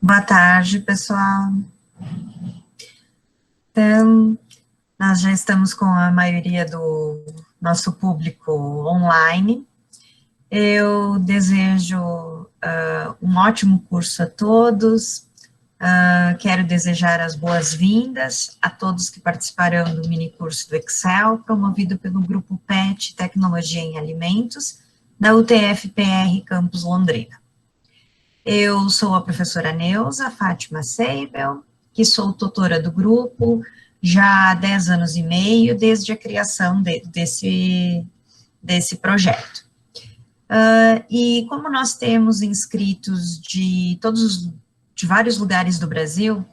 Boa tarde, pessoal. Então, nós já estamos com a maioria do nosso público online. Eu desejo um ótimo curso a todos. Quero desejar as boas-vindas a todos que participarão do mini curso do Excel, promovido pelo Grupo PET Tecnologia em Alimentos, da UTF-PR Campus Londrina. Eu sou a professora Neuza Fátima Seibel, que sou tutora do grupo já há 10 anos e meio, desde a criação desse projeto. E como nós temos inscritos de vários lugares do Brasil,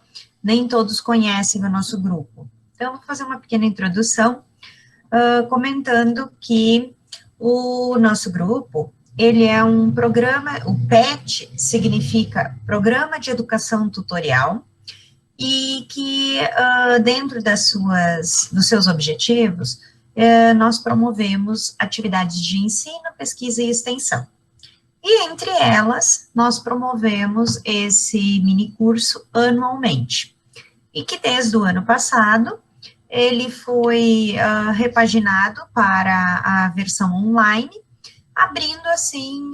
nem todos conhecem o nosso grupo. Então, vou fazer uma pequena introdução, comentando que o nosso grupo, ele é um programa, o PET significa Programa de Educação Tutorial, e que dentro dos seus objetivos, nós promovemos atividades de ensino, pesquisa e extensão. E entre elas, nós promovemos esse mini curso anualmente. E que desde o ano passado, ele foi repaginado para a versão online, abrindo, assim,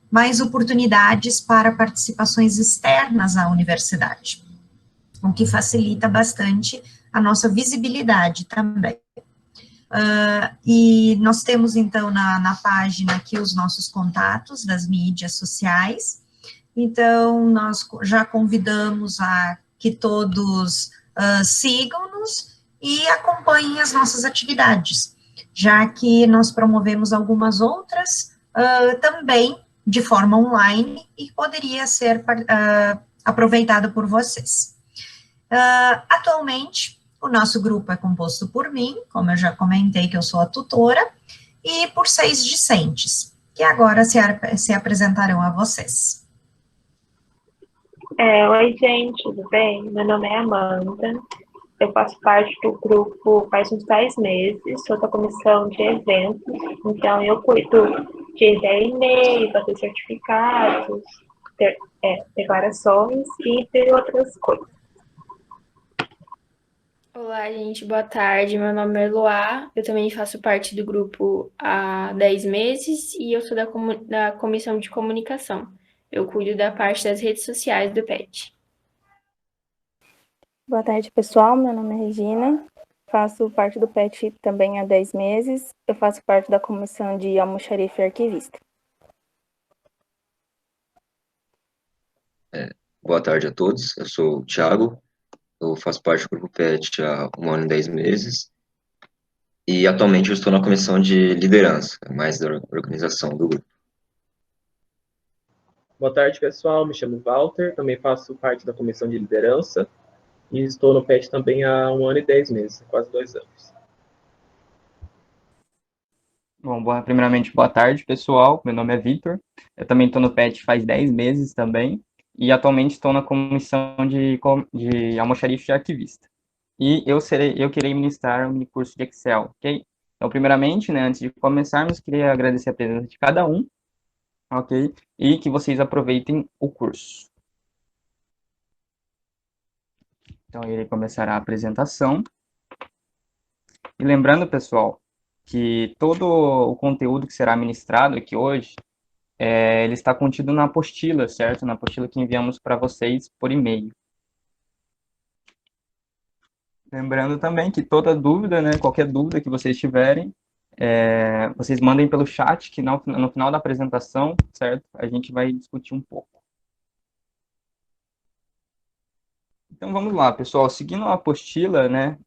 mais oportunidades para participações externas à universidade, o que facilita bastante a nossa visibilidade também. E nós temos, então, na página aqui os nossos contatos das mídias sociais. Então, nós já convidamos a que todos sigam-nos e acompanhem as nossas atividades, já que nós promovemos algumas outras também de forma online e poderia ser aproveitado por vocês. Atualmente, o nosso grupo é composto por mim, como eu já comentei que eu sou a tutora, e por 6 discentes, que agora se apresentarão a vocês. Oi, gente, tudo bem? Meu nome é Amanda, eu faço parte do grupo faz uns 10 meses, sou da comissão de eventos, então eu cuido de enviar e-mail, fazer certificados, declarações e entre outras coisas. Olá, gente, boa tarde. Meu nome é Eloá, eu também faço parte do grupo há 10 meses e eu sou da comissão de comunicação. Eu cuido da parte das redes sociais do PET. Boa tarde, pessoal. Meu nome é Regina, faço parte do PET também há 10 meses. Eu faço parte da comissão de almoxarife e arquivista. Boa tarde a todos, eu sou o Thiago, eu faço parte do grupo PET há 1 ano e 10 meses e atualmente eu estou na comissão de liderança, mais da organização do grupo. Boa tarde, pessoal, me chamo Walter, também faço parte da comissão de liderança e estou no PET também há 1 ano e 10 meses, quase 2 anos. Bom, primeiramente, boa tarde, pessoal. Meu nome é Vitor. Eu também estou no PET faz 10 meses também. E atualmente estou na comissão de almoxarife e arquivista. E eu queria ministrar um curso de Excel, ok? Então, primeiramente, né, antes de começarmos, queria agradecer a presença de cada um, ok? E que vocês aproveitem o curso. Então, eu irei começar a apresentação. E lembrando, pessoal, que todo o conteúdo que será ministrado aqui hoje, ele está contido na apostila, certo? Na apostila que enviamos para vocês por e-mail. Lembrando também que toda dúvida, né, qualquer dúvida que vocês tiverem, vocês mandem pelo chat, que no final da apresentação, certo? A gente vai discutir um pouco. Então vamos lá, pessoal. Seguindo a apostila, né,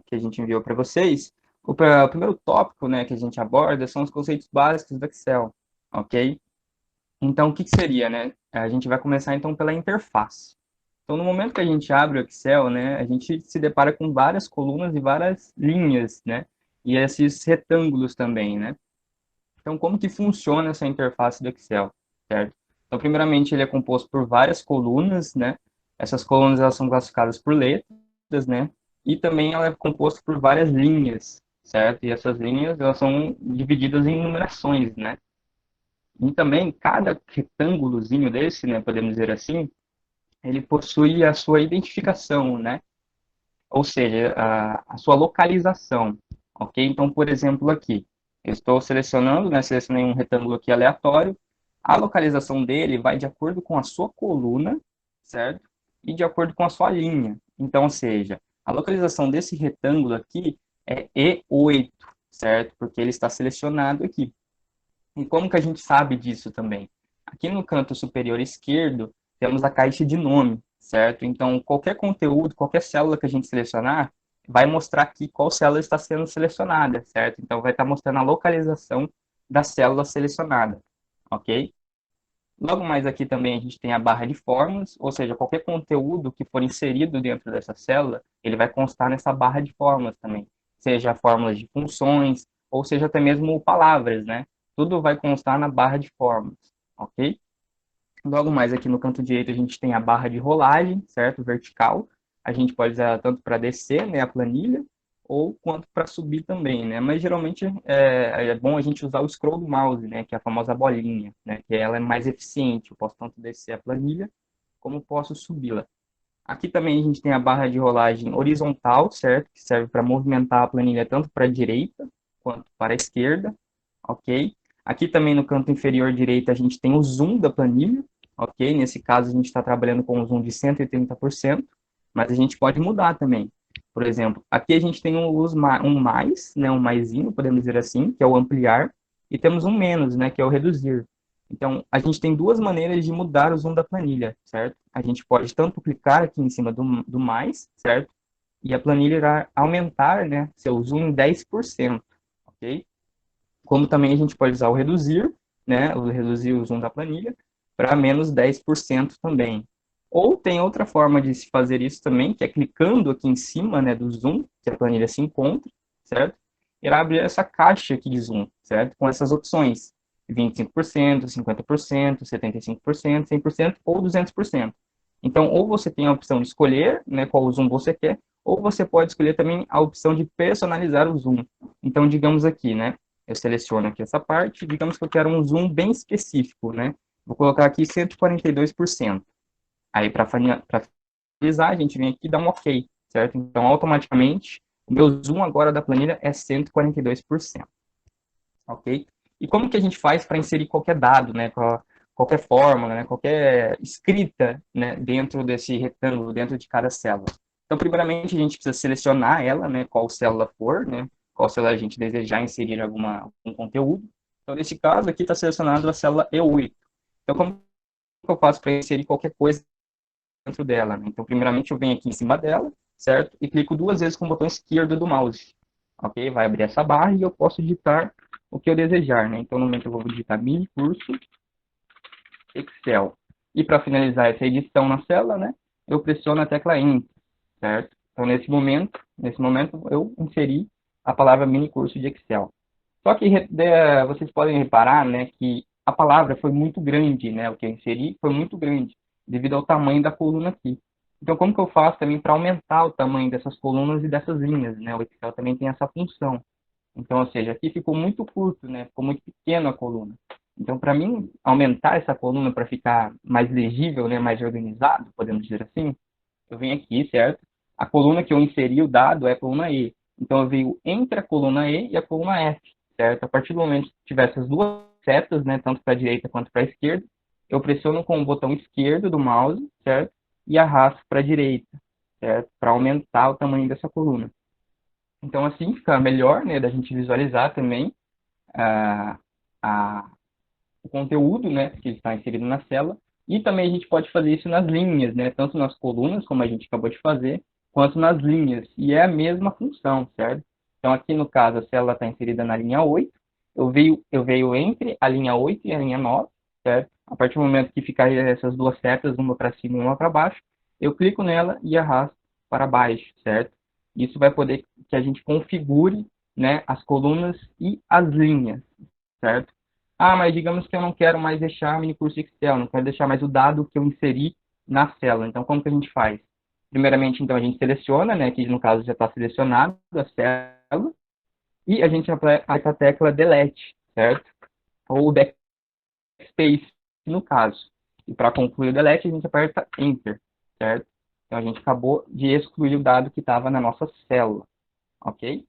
que a gente enviou para vocês, o primeiro tópico, né, que a gente aborda são os conceitos básicos do Excel, ok? Então, o que seria, né? A gente vai começar, então, pela interface. Então, no momento que a gente abre o Excel, né, a gente se depara com várias colunas e várias linhas, né? E esses retângulos também, né? Então, como que funciona essa interface do Excel, certo? Então, primeiramente, ele é composto por várias colunas, né? Essas colunas, elas são classificadas por letras, né? E também ela é composta por várias linhas, certo? E essas linhas, elas são divididas em numerações, né? E também, cada retângulozinho desse, né, podemos dizer assim, ele possui a sua identificação, né? Ou seja, a sua localização, ok? Então, por exemplo, aqui, eu estou selecionando, né? Selecionei um retângulo aqui aleatório, a localização dele vai de acordo com a sua coluna, certo? E de acordo com a sua linha. Então, ou seja, a localização desse retângulo aqui é E8, certo? Porque ele está selecionado aqui. E como que a gente sabe disso também? Aqui no canto superior esquerdo, temos a caixa de nome, certo? Então, qualquer conteúdo, qualquer célula que a gente selecionar, vai mostrar aqui qual célula está sendo selecionada, certo? Então, vai estar mostrando a localização da célula selecionada, ok? Logo mais aqui também a gente tem a barra de fórmulas, ou seja, qualquer conteúdo que for inserido dentro dessa célula, ele vai constar nessa barra de fórmulas também, seja fórmulas de funções, ou seja até mesmo palavras, né? Tudo vai constar na barra de fórmulas, ok? Logo mais aqui no canto direito a gente tem a barra de rolagem, certo? Vertical. A gente pode usar tanto para descer, né, a planilha, ou quanto para subir também, né? Mas geralmente é bom a gente usar o scroll do mouse, né? Que é a famosa bolinha, né? Que ela é mais eficiente. Eu posso tanto descer a planilha, como posso subi-la. Aqui também a gente tem a barra de rolagem horizontal, certo? Que serve para movimentar a planilha tanto para a direita quanto para a esquerda, ok? Aqui também no canto inferior direito a gente tem o zoom da planilha, ok? Nesse caso a gente está trabalhando com um zoom de 130%, mas a gente pode mudar também. Por exemplo, aqui a gente tem um mais, né, um maisinho, podemos dizer assim, que é o ampliar, e temos um menos, né, que é o reduzir. Então, a gente tem duas maneiras de mudar o zoom da planilha, certo? A gente pode tanto clicar aqui em cima do mais, certo? E a planilha irá aumentar, né, seu zoom em 10%, ok? Como também a gente pode usar o reduzir, né, o reduzir o zoom da planilha, para menos 10% também. Ou tem outra forma de se fazer isso também, que é clicando aqui em cima, né, do zoom, que a planilha se encontra, certo? Irá abrir essa caixa aqui de zoom, certo? Com essas opções, 25%, 50%, 75%, 100% ou 200%. Então, ou você tem a opção de escolher, né, qual zoom você quer, ou você pode escolher também a opção de personalizar o zoom. Então, digamos aqui, né, eu seleciono aqui essa parte, digamos que eu quero um zoom bem específico, né? Vou colocar aqui 142%. Aí, para finalizar, a gente vem aqui e dá um OK, certo? Então, automaticamente, o meu zoom agora da planilha é 142%, ok? E como que a gente faz para inserir qualquer dado, né? Qualquer fórmula, né? Qualquer escrita, né? Dentro desse retângulo, dentro de cada célula. Então, primeiramente, a gente precisa selecionar ela, né? Qual célula for, né? Qual célula a gente desejar inserir algum conteúdo. Então, nesse caso aqui, está selecionado a célula E8. Então, como que eu faço para inserir qualquer coisa dentro dela, né? Então, primeiramente, eu venho aqui em cima dela, certo? E clico duas vezes com o botão esquerdo do mouse. Ok? Vai abrir essa barra e eu posso digitar o que eu desejar, né? Então, no momento, eu vou digitar mini curso Excel. E para finalizar essa edição na célula, né? Eu pressiono a tecla Enter, certo? Então, nesse momento, eu inseri a palavra mini curso de Excel. Só que vocês podem reparar, né, que a palavra foi muito grande, né? O que eu inseri foi muito grande, devido ao tamanho da coluna aqui. Então, como que eu faço também para aumentar o tamanho dessas colunas e dessas linhas, né? O Excel também tem essa função. Então, ou seja, aqui ficou muito curto, né? Ficou muito pequeno a coluna. Então, para mim, aumentar essa coluna para ficar mais legível, né? Mais organizado, podemos dizer assim, eu venho aqui, certo? A coluna que eu inseri o dado é a coluna E. Então, eu venho entre a coluna E e a coluna F, certo? A partir do momento que tiver essas duas setas, né? Tanto para a direita quanto para a esquerda, eu pressiono com o botão esquerdo do mouse, certo? E arrasto para a direita, certo? Para aumentar o tamanho dessa coluna. Então, assim fica melhor, né? Da gente visualizar também ah, o conteúdo, né? Que está inserido na célula. E também a gente pode fazer isso nas linhas, né? Tanto nas colunas, como a gente acabou de fazer, quanto nas linhas. E é a mesma função, certo? Então, aqui no caso, a célula está inserida na linha 8. Eu veio entre a linha 8 e a linha 9, certo? A partir do momento que ficar essas duas setas, uma para cima e uma para baixo, eu clico nela e arrasto para baixo, certo? Isso vai poder que a gente configure, né, as colunas e as linhas, certo? Ah, mas digamos que eu não quero mais deixar mini curso Excel, não quero deixar mais o dado que eu inseri na célula. Então, como que a gente faz? Primeiramente, então, a gente seleciona, né, que no caso já está selecionado a célula, e a gente aperta a tecla Delete, certo? Ou Backspace, no caso. E para concluir o Delete, a gente aperta Enter. certo? Então, a gente acabou de excluir o dado que estava na nossa célula, ok?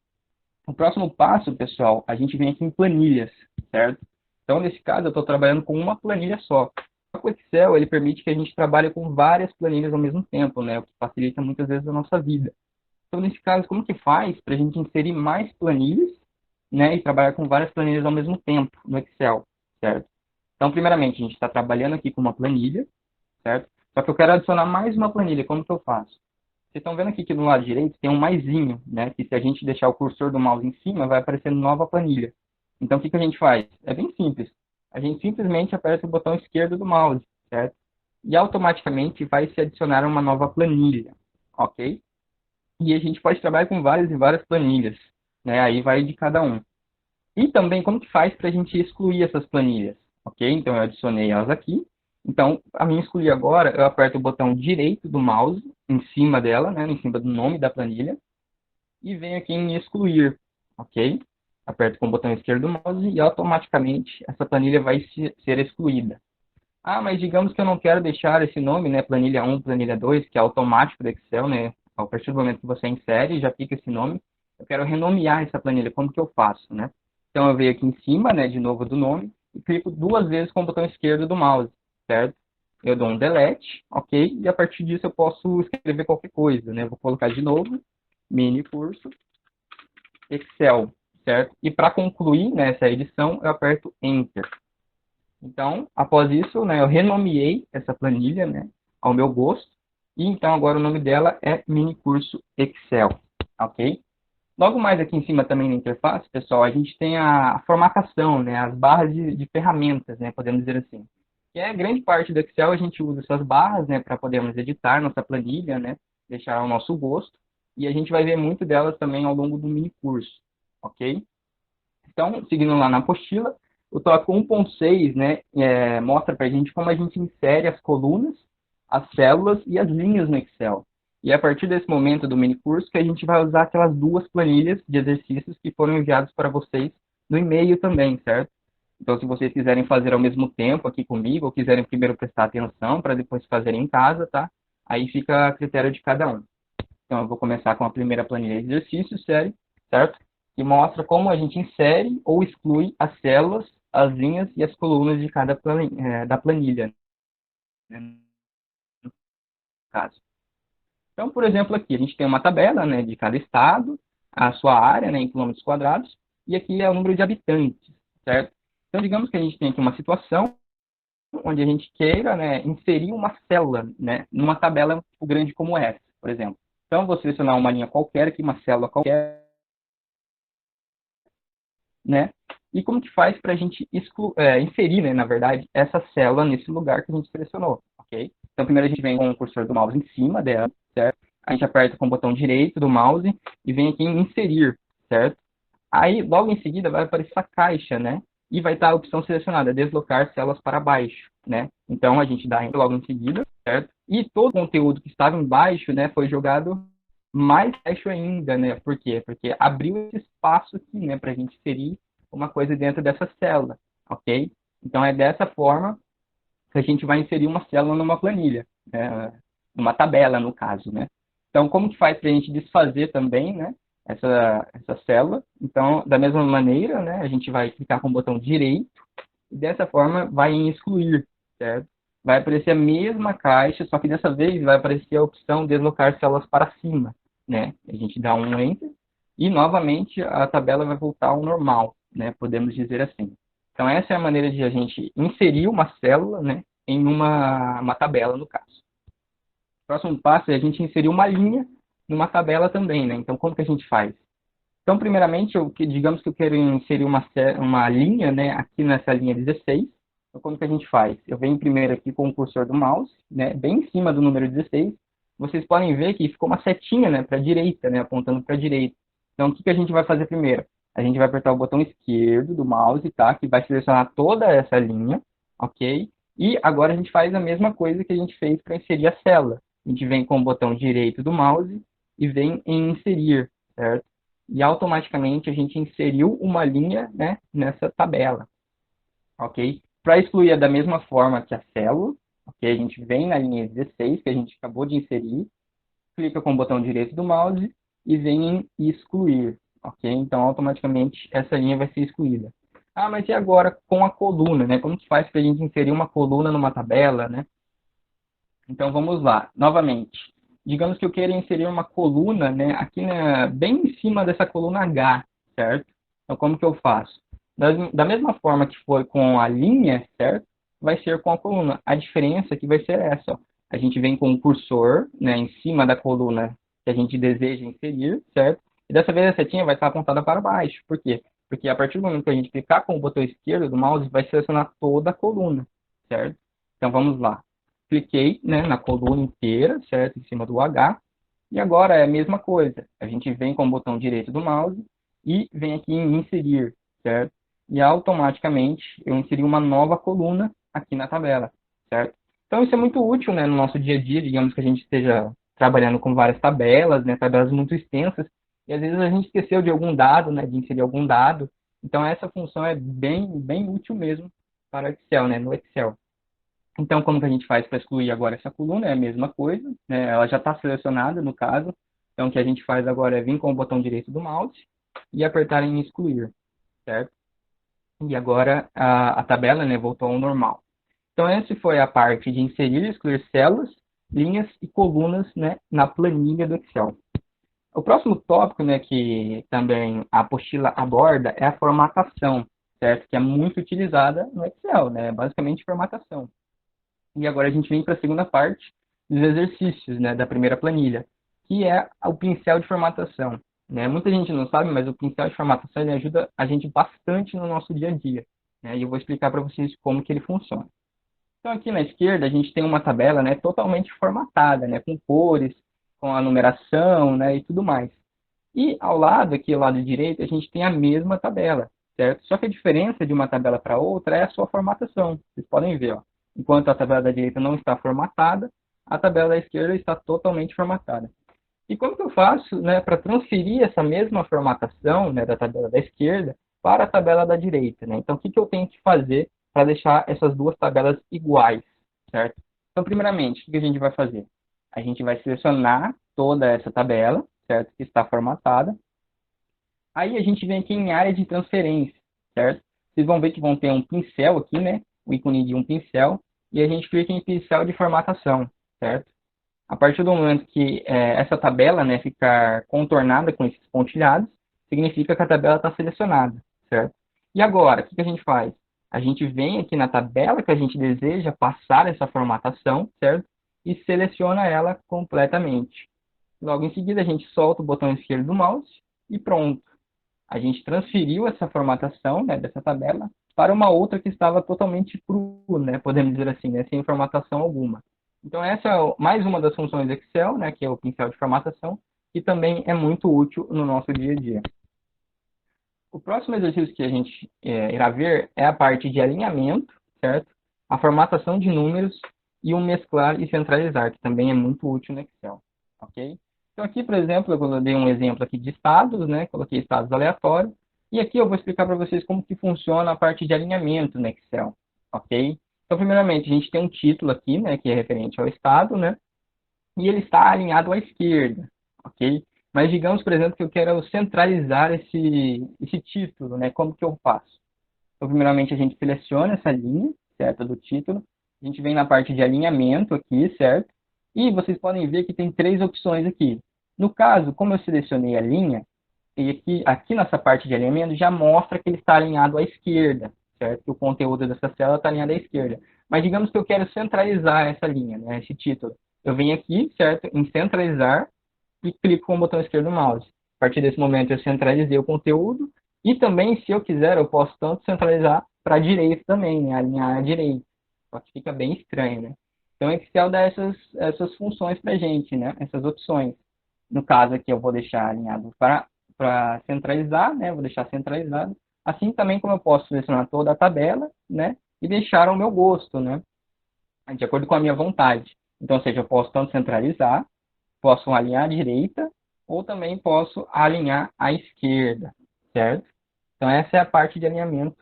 O próximo passo, pessoal, a gente vem aqui em planilhas, certo? Então, nesse caso, eu estou trabalhando com uma planilha só. O Excel, ele permite que a gente trabalhe com várias planilhas ao mesmo tempo, né? O que facilita muitas vezes a nossa vida. Então, nesse caso, como que faz para a gente inserir mais planilhas, né? E trabalhar com várias planilhas ao mesmo tempo no Excel, certo? Então, primeiramente, a gente está trabalhando aqui com uma planilha, certo? Só que eu quero adicionar mais uma planilha, como que eu faço? Vocês estão vendo aqui que do lado direito tem um maisinho, né? Que se a gente deixar o cursor do mouse em cima, vai aparecer nova planilha. Então, o que que a gente faz? É bem simples. A gente simplesmente aperta o botão esquerdo do mouse, certo? E automaticamente vai se adicionar uma nova planilha, ok? E a gente pode trabalhar com várias e várias planilhas, né? Aí vai de cada um. E também, como que faz para a gente excluir essas planilhas? Ok? Então, eu adicionei elas aqui. Então, a minha excluir agora, eu aperto o botão direito do mouse, em cima dela, né? Em cima do nome da planilha. E venho aqui em excluir, ok? Aperto com o botão esquerdo do mouse e automaticamente essa planilha vai ser excluída. Ah, mas digamos que eu não quero deixar esse nome, né? Planilha 1, planilha 2, que é automático do Excel, né? A partir do momento que você insere, já fica esse nome. Eu quero renomear essa planilha, como que eu faço, né? Então eu venho aqui em cima, né, de novo do nome, e clico duas vezes com o botão esquerdo do mouse, certo? Eu dou um delete, ok? E a partir disso eu posso escrever qualquer coisa, né? Vou colocar de novo, mini curso, Excel, certo? E para concluir, né, essa edição, eu aperto Enter. Então, após isso, né, eu renomeei essa planilha, né, ao meu gosto, e então agora o nome dela é mini curso Excel, ok? Logo mais aqui em cima também na interface, pessoal, a gente tem a formatação, né, as barras de ferramentas, né, podemos dizer assim. Que é grande parte do Excel, a gente usa essas barras, né, para podermos editar nossa planilha, né, deixar ao nosso gosto, e a gente vai ver muito delas também ao longo do mini curso, ok? Então, seguindo lá na apostila, o tópico 1.6, né, mostra para a gente como a gente insere as colunas, as células e as linhas no Excel. E é a partir desse momento do mini curso que a gente vai usar aquelas duas planilhas de exercícios que foram enviadas para vocês no e-mail também, certo? Então, se vocês quiserem fazer ao mesmo tempo aqui comigo, ou quiserem primeiro prestar atenção para depois fazerem em casa, tá? Aí fica a critério de cada um. Então, eu vou começar com a primeira planilha de exercícios, sério, certo? Que mostra como a gente insere ou exclui as células, as linhas e as colunas de cada da planilha, né, no caso. Então, por exemplo, aqui a gente tem uma tabela, né, de cada estado, a sua área, né, em quilômetros quadrados, e aqui é o número de habitantes, certo? Então, digamos que a gente tem aqui uma situação onde a gente queira, né, inserir uma célula, né, numa tabela grande como essa, por exemplo. Então, vou selecionar uma linha qualquer aqui, uma célula qualquer, né? E como que faz para a gente inserir, né, na verdade, essa célula nesse lugar que a gente selecionou, ok? Então, primeiro a gente vem com o cursor do mouse em cima dela, certo? A gente aperta com o botão direito do mouse e vem aqui em inserir, certo? Aí, logo em seguida, vai aparecer essa caixa, né? E vai estar a opção selecionada, deslocar células para baixo, né? Então, a gente dá Enter logo em seguida, certo? E todo o conteúdo que estava embaixo, né, foi jogado mais baixo ainda, né? Por quê? Porque abriu esse espaço aqui, né, para a gente inserir uma coisa dentro dessa célula, ok? Então, é dessa forma que a gente vai inserir uma célula numa planilha, né? Numa tabela, no caso, né? Então, como que faz para a gente desfazer também, né, essa célula? Então, da mesma maneira, né, a gente vai clicar com o botão direito e dessa forma vai em excluir, certo? Vai aparecer a mesma caixa, só que dessa vez vai aparecer a opção deslocar células para cima, né? A gente dá um Enter e novamente a tabela vai voltar ao normal, né? Podemos dizer assim. Então, essa é a maneira de a gente inserir uma célula, né, em uma tabela, no caso. O próximo passo é a gente inserir uma linha numa tabela também, né? Então, como que a gente faz? Então, primeiramente, digamos que eu quero inserir uma linha, né, aqui nessa linha 16. Então, como que a gente faz? Eu venho primeiro aqui com o cursor do mouse, né, bem em cima do número 16. Vocês podem ver que ficou uma setinha, né, para a direita, né, apontando para a direita. Então, o que que a gente vai fazer primeiro? A gente vai apertar o botão esquerdo do mouse, tá? Que vai selecionar toda essa linha, ok? E agora a gente faz a mesma coisa que a gente fez para inserir a célula. A gente vem com o botão direito do mouse e vem em inserir, certo? E automaticamente a gente inseriu uma linha, né, nessa tabela, ok? Para excluir é da mesma forma que a célula, ok? A gente vem na linha 16, que a gente acabou de inserir, clica com o botão direito do mouse e vem em excluir, ok? Então, automaticamente, essa linha vai ser excluída. Ah, mas e agora com a coluna, né? Como que faz para a gente inserir uma coluna numa tabela, né? Então, vamos lá, novamente. Digamos que eu queira inserir uma coluna, né, aqui bem em cima dessa coluna H, certo? Então, como que eu faço? Da mesma forma que foi com a linha, certo? Vai ser com a coluna. A diferença aqui vai ser essa, ó. A gente vem com o cursor, né, em cima da coluna que a gente deseja inserir, certo? E dessa vez a setinha vai estar apontada para baixo. Por quê? Porque a partir do momento que a gente clicar com o botão esquerdo do mouse, vai selecionar toda a coluna, certo? Então, vamos lá. Cliquei, né, na coluna inteira, certo? Em cima do H. E agora é a mesma coisa. A gente vem com o botão direito do mouse e vem aqui em inserir, certo? E automaticamente eu inseri uma nova coluna aqui na tabela, certo? Então isso é muito útil, né, no nosso dia a dia, digamos que a gente esteja trabalhando com várias tabelas, né, tabelas muito extensas, e às vezes a gente esqueceu de algum dado, né, de inserir algum dado. Então essa função é bem útil mesmo para o Excel, né, no Excel. Então, como que a gente faz para excluir agora essa coluna? É a mesma coisa, né? Ela já está selecionada, no caso. Então, o que a gente faz agora é vir com o botão direito do mouse e apertar em excluir, certo? E agora a tabela, né, voltou ao normal. Então, essa foi a parte de inserir e excluir células, linhas e colunas, né, na planilha do Excel. O próximo tópico, né, que também a apostila aborda é a formatação, certo? Que é muito utilizada no Excel, né? Basicamente, formatação. E agora a gente vem para a segunda parte dos exercícios, né, da primeira planilha, que é o pincel de formatação, né? Muita gente não sabe, mas o pincel de formatação ele ajuda a gente bastante no nosso dia a dia, né? E eu vou explicar para vocês como que ele funciona. Então aqui na esquerda a gente tem uma tabela, né, totalmente formatada, né, com cores, com a numeração, né, e tudo mais. E ao lado, aqui ao lado direito, a gente tem a mesma tabela, certo? Só que a diferença de uma tabela para outra é a sua formatação. Vocês podem ver, ó. Enquanto a tabela da direita não está formatada, a tabela da esquerda está totalmente formatada. E como que eu faço, né, para transferir essa mesma formatação, né, da tabela da esquerda para a tabela da direita, né? Então, o que que eu tenho que fazer para deixar essas duas tabelas iguais, certo? Então, primeiramente, o que a gente vai fazer? A gente vai selecionar toda essa tabela, certo? Que está formatada. Aí a gente vem aqui em área de transferência, certo? Vocês vão ver que vão ter um pincel aqui, né? O ícone de um pincel. E a gente clica em pincel de formatação, certo? A partir do momento que essa tabela, né, ficar contornada com esses pontilhados, significa que a tabela está selecionada, certo? E agora, o que a gente faz? A gente vem aqui na tabela que a gente deseja passar essa formatação, certo? E seleciona ela completamente. Logo em seguida, a gente solta o botão esquerdo do mouse e pronto. A gente transferiu essa formatação, né, dessa tabela para uma outra que estava totalmente crua, né, podemos dizer assim, né, sem formatação alguma. Então, essa é mais uma das funções do Excel, né, que é o pincel de formatação, que também é muito útil no nosso dia a dia. O próximo exercício que a gente irá ver é a parte de alinhamento, certo? A formatação de números e o mesclar e centralizar, que também é muito útil no Excel, ok? Então, aqui, por exemplo, eu dei um exemplo aqui de estados, né? Coloquei estados aleatórios. E aqui eu vou explicar para vocês como que funciona a parte de alinhamento no Excel, ok? Então, primeiramente, a gente tem um título aqui, né? Que é referente ao estado, né? E ele está alinhado à esquerda, ok? Mas digamos, por exemplo, que eu quero centralizar esse título, né? Como que eu faço? Então, primeiramente, a gente seleciona essa linha, certo? Do título. A gente vem na parte de alinhamento aqui, certo? E vocês podem ver que tem três opções aqui. No caso, como eu selecionei a linha, e aqui nessa parte de alinhamento já mostra que ele está alinhado à esquerda, certo? Que o conteúdo dessa célula está alinhado à esquerda. Mas digamos que eu quero centralizar essa linha, né? Esse título. Eu venho aqui, certo? Em centralizar e clico com o botão esquerdo do mouse. A partir desse momento eu centralizei o conteúdo e também, se eu quiser, eu posso tanto centralizar para a direita também, né? Alinhar à direita. Só que fica bem estranho, né? Então, o Excel dá essas funções para a gente, né? Essas opções. No caso aqui, eu vou deixar alinhado para centralizar, né? Vou deixar centralizado. Assim também como eu posso selecionar toda a tabela, né? E deixar ao meu gosto, né? De acordo com a minha vontade. Então, ou seja, eu posso tanto centralizar, posso alinhar à direita, ou também posso alinhar à esquerda, certo? Então, essa é a parte de alinhamento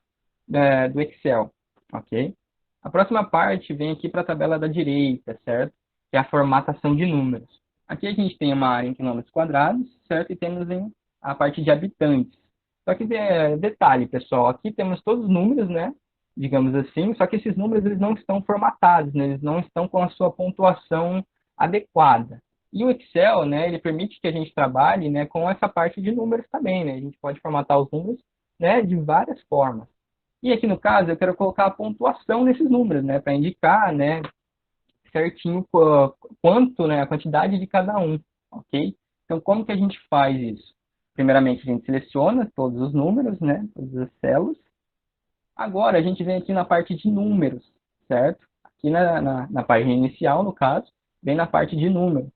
do Excel, ok? A próxima parte vem aqui para a tabela da direita, certo? Que é a formatação de números. Aqui a gente tem uma área em quilômetros quadrados, certo? E temos a parte de habitantes. Só que detalhe, pessoal, aqui temos todos os números, né? Digamos assim, só que esses números eles não estão formatados, né? Eles não estão com a sua pontuação adequada. E o Excel, né, ele permite que a gente trabalhe, né, com essa parte de números também, né? A gente pode formatar os números, né, de várias formas. E aqui no caso, eu quero colocar a pontuação nesses números, né, para indicar, né, certinho quanto, né, a quantidade de cada um, ok? Então, como que a gente faz isso? Primeiramente, a gente seleciona todos os números, né, todas as células. Agora, a gente vem aqui na parte de números, certo? Aqui na página inicial, no caso, vem na parte de números.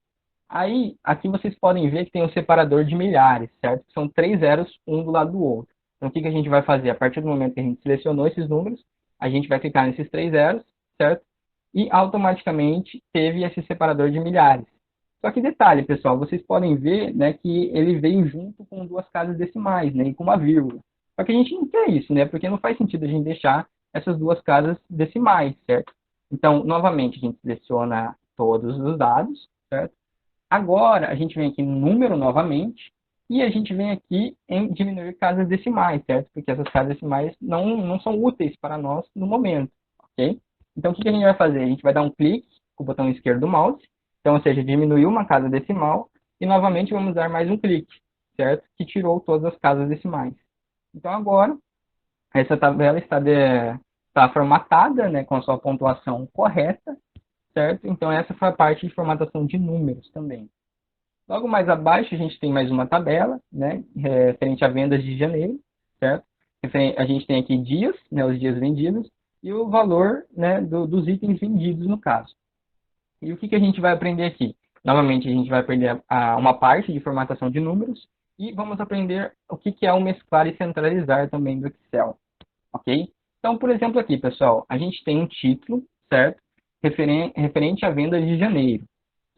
Aí, aqui vocês podem ver que tem um separador de milhares, certo? São 3 zeros, um do lado do outro. Então, o que a gente vai fazer? A partir do momento que a gente selecionou esses números, a gente vai clicar nesses 3 zeros, certo? E automaticamente teve esse separador de milhares. Só que detalhe, pessoal, vocês podem ver, né, que ele veio junto com duas casas decimais, né, e com uma vírgula. Só que a gente não quer isso, né, porque não faz sentido a gente deixar essas duas casas decimais, certo? Então, novamente, a gente seleciona todos os dados, certo? Agora, a gente vem aqui no número novamente, e a gente vem aqui em diminuir casas decimais, certo? Porque essas casas decimais não são úteis para nós no momento, ok? Então, o que a gente vai fazer? A gente vai dar um clique com o botão esquerdo do mouse, então, ou seja, diminuiu uma casa decimal, e novamente vamos dar mais um clique, certo? Que tirou todas as casas decimais. Então, agora, essa tabela está formatada, né, com a sua pontuação correta, certo? Então, essa foi a parte de formatação de números também. Logo mais abaixo, a gente tem mais uma tabela, né, referente a vendas de janeiro, certo? A gente tem aqui dias, né, os dias vendidos, e o valor, né, dos itens vendidos, no caso. E o que a gente vai aprender aqui? Novamente, a gente vai aprender uma parte de formatação de números, e vamos aprender o que é o mesclar e centralizar também do Excel, ok? Então, por exemplo, aqui, pessoal, a gente tem um título, certo? Referente à venda de janeiro.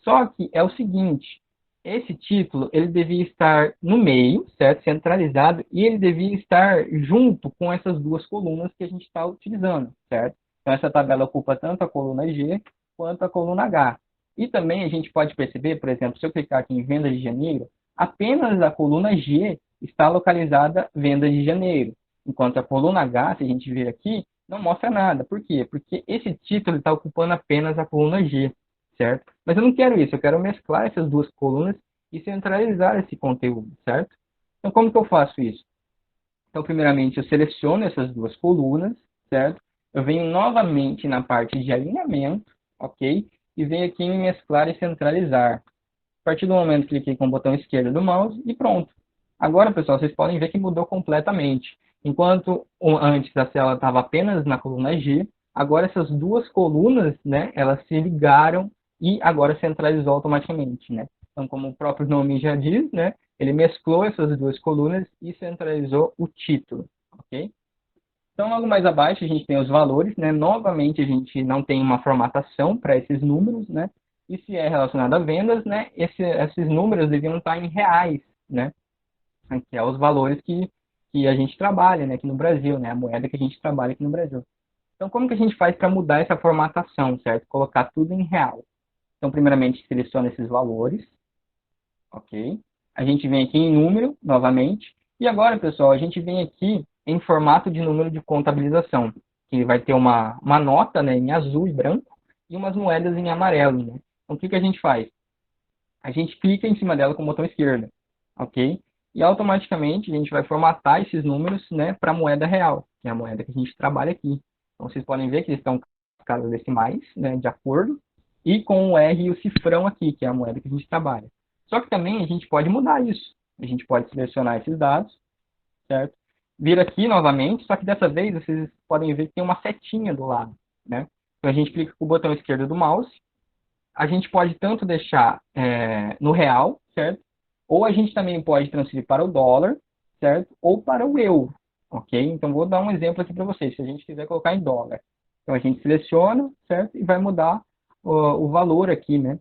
Só que é o seguinte, esse título, ele devia estar no meio, certo? Centralizado, e ele devia estar junto com essas duas colunas que a gente está utilizando, certo? Então, essa tabela ocupa tanto a coluna G quanto a coluna H. E também a gente pode perceber, por exemplo, se eu clicar aqui em venda de janeiro, apenas a coluna G está localizada venda de janeiro, enquanto a coluna H, se a gente ver aqui, não mostra nada. Por quê? Porque esse título está ocupando apenas a coluna G, certo? Mas eu não quero isso, eu quero mesclar essas duas colunas e centralizar esse conteúdo, certo? Então, como que eu faço isso? Então, primeiramente, eu seleciono essas duas colunas, certo? Eu venho novamente na parte de alinhamento, ok? E venho aqui em mesclar e centralizar. A partir do momento que cliquei com o botão esquerdo do mouse e pronto. Agora, pessoal, vocês podem ver que mudou completamente. Enquanto antes a célula estava apenas na coluna G, agora essas duas colunas, né, elas se ligaram e agora centralizou automaticamente, né? Então, como o próprio nome já diz, né, ele mesclou essas duas colunas e centralizou o título, ok? Então, logo mais abaixo, a gente tem os valores, né? Novamente, a gente não tem uma formatação para esses números, né? E se é relacionado a vendas, né? Esses números deviam estar em reais, né? Que é os valores que a gente trabalha, né? Aqui no Brasil, né? A moeda que a gente trabalha aqui no Brasil. Então, como que a gente faz para mudar essa formatação, certo? Colocar tudo em real. Então, primeiramente, seleciona esses valores, ok? A gente vem aqui em número, novamente. E agora, pessoal, a gente vem aqui em formato de número de contabilização, que vai ter uma nota, né, em azul e branco e umas moedas em amarelo, né? Então, o que a gente faz? A gente clica em cima dela com o botão esquerdo, ok? E automaticamente a gente vai formatar esses números, né, para a moeda real, que é a moeda que a gente trabalha aqui. Então, vocês podem ver que eles estão com casas decimais, né, de acordo, e com o R e o cifrão aqui, que é a moeda que a gente trabalha. Só que também a gente pode mudar isso. A gente pode selecionar esses dados, certo? Vir aqui novamente, só que dessa vez vocês podem ver que tem uma setinha do lado, né? Então a gente clica com o botão esquerdo do mouse. A gente pode tanto deixar no real, certo? Ou a gente também pode transferir para o dólar, certo? Ou para o euro, ok? Então vou dar um exemplo aqui para vocês. Se a gente quiser colocar em dólar, então a gente seleciona, certo? E vai mudar o valor aqui, né?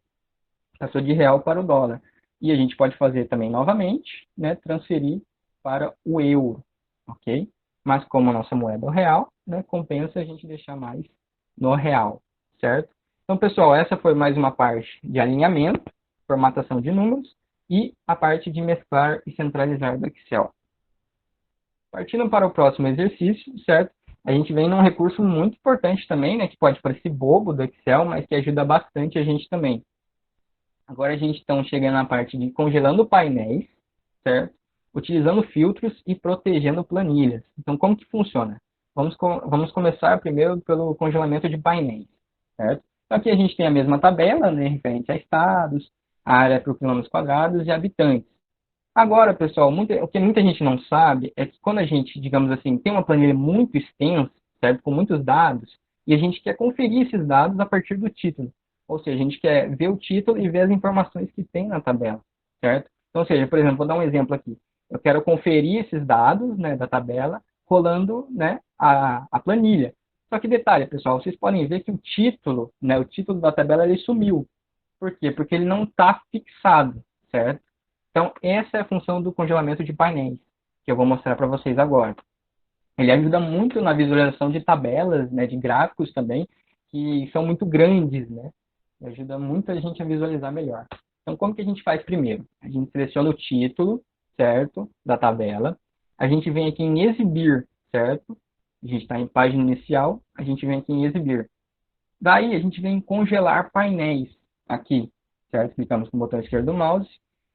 Passou de real para o dólar. E a gente pode fazer também novamente, né? Transferir para o euro, ok? Mas como a nossa moeda é o real, né? Compensa a gente deixar mais no real, certo? Então, pessoal, essa foi mais uma parte de alinhamento, formatação de números e a parte de mesclar e centralizar do Excel. Partindo para o próximo exercício, certo? A gente vem num recurso muito importante também, né, que pode parecer bobo do Excel, mas que ajuda bastante a gente também. Agora a gente está chegando na parte de congelando painéis, certo? Utilizando filtros e protegendo planilhas. Então, como que funciona? Vamos começar primeiro pelo congelamento de painéis, certo? Então, aqui a gente tem a mesma tabela, né, referente a estados, área por quilômetros quadrados e habitantes. Agora, pessoal, o que muita gente não sabe é que quando a gente, digamos assim, tem uma planilha muito extensa, certo? Com muitos dados, e a gente quer conferir esses dados a partir do título. Ou seja, a gente quer ver o título e ver as informações que tem na tabela, certo? Então, ou seja, por exemplo, vou dar um exemplo aqui. Eu quero conferir esses dados, né, da tabela, rolando, né, a planilha. Só que detalhe, pessoal, vocês podem ver que o título, né, o título da tabela, ele sumiu. Por quê? Porque ele não está fixado, certo? Então, essa é a função do congelamento de painéis, que eu vou mostrar para vocês agora. Ele ajuda muito na visualização de tabelas, né, de gráficos também, que são muito grandes, né? Ajuda muito a gente a visualizar melhor. Então, como que a gente faz primeiro? A gente seleciona o título, certo, da tabela. A gente vem aqui em exibir, certo? A gente está em página inicial, a gente vem aqui em exibir. Daí, a gente vem em congelar painéis, aqui, certo? Clicamos com o botão esquerdo do mouse.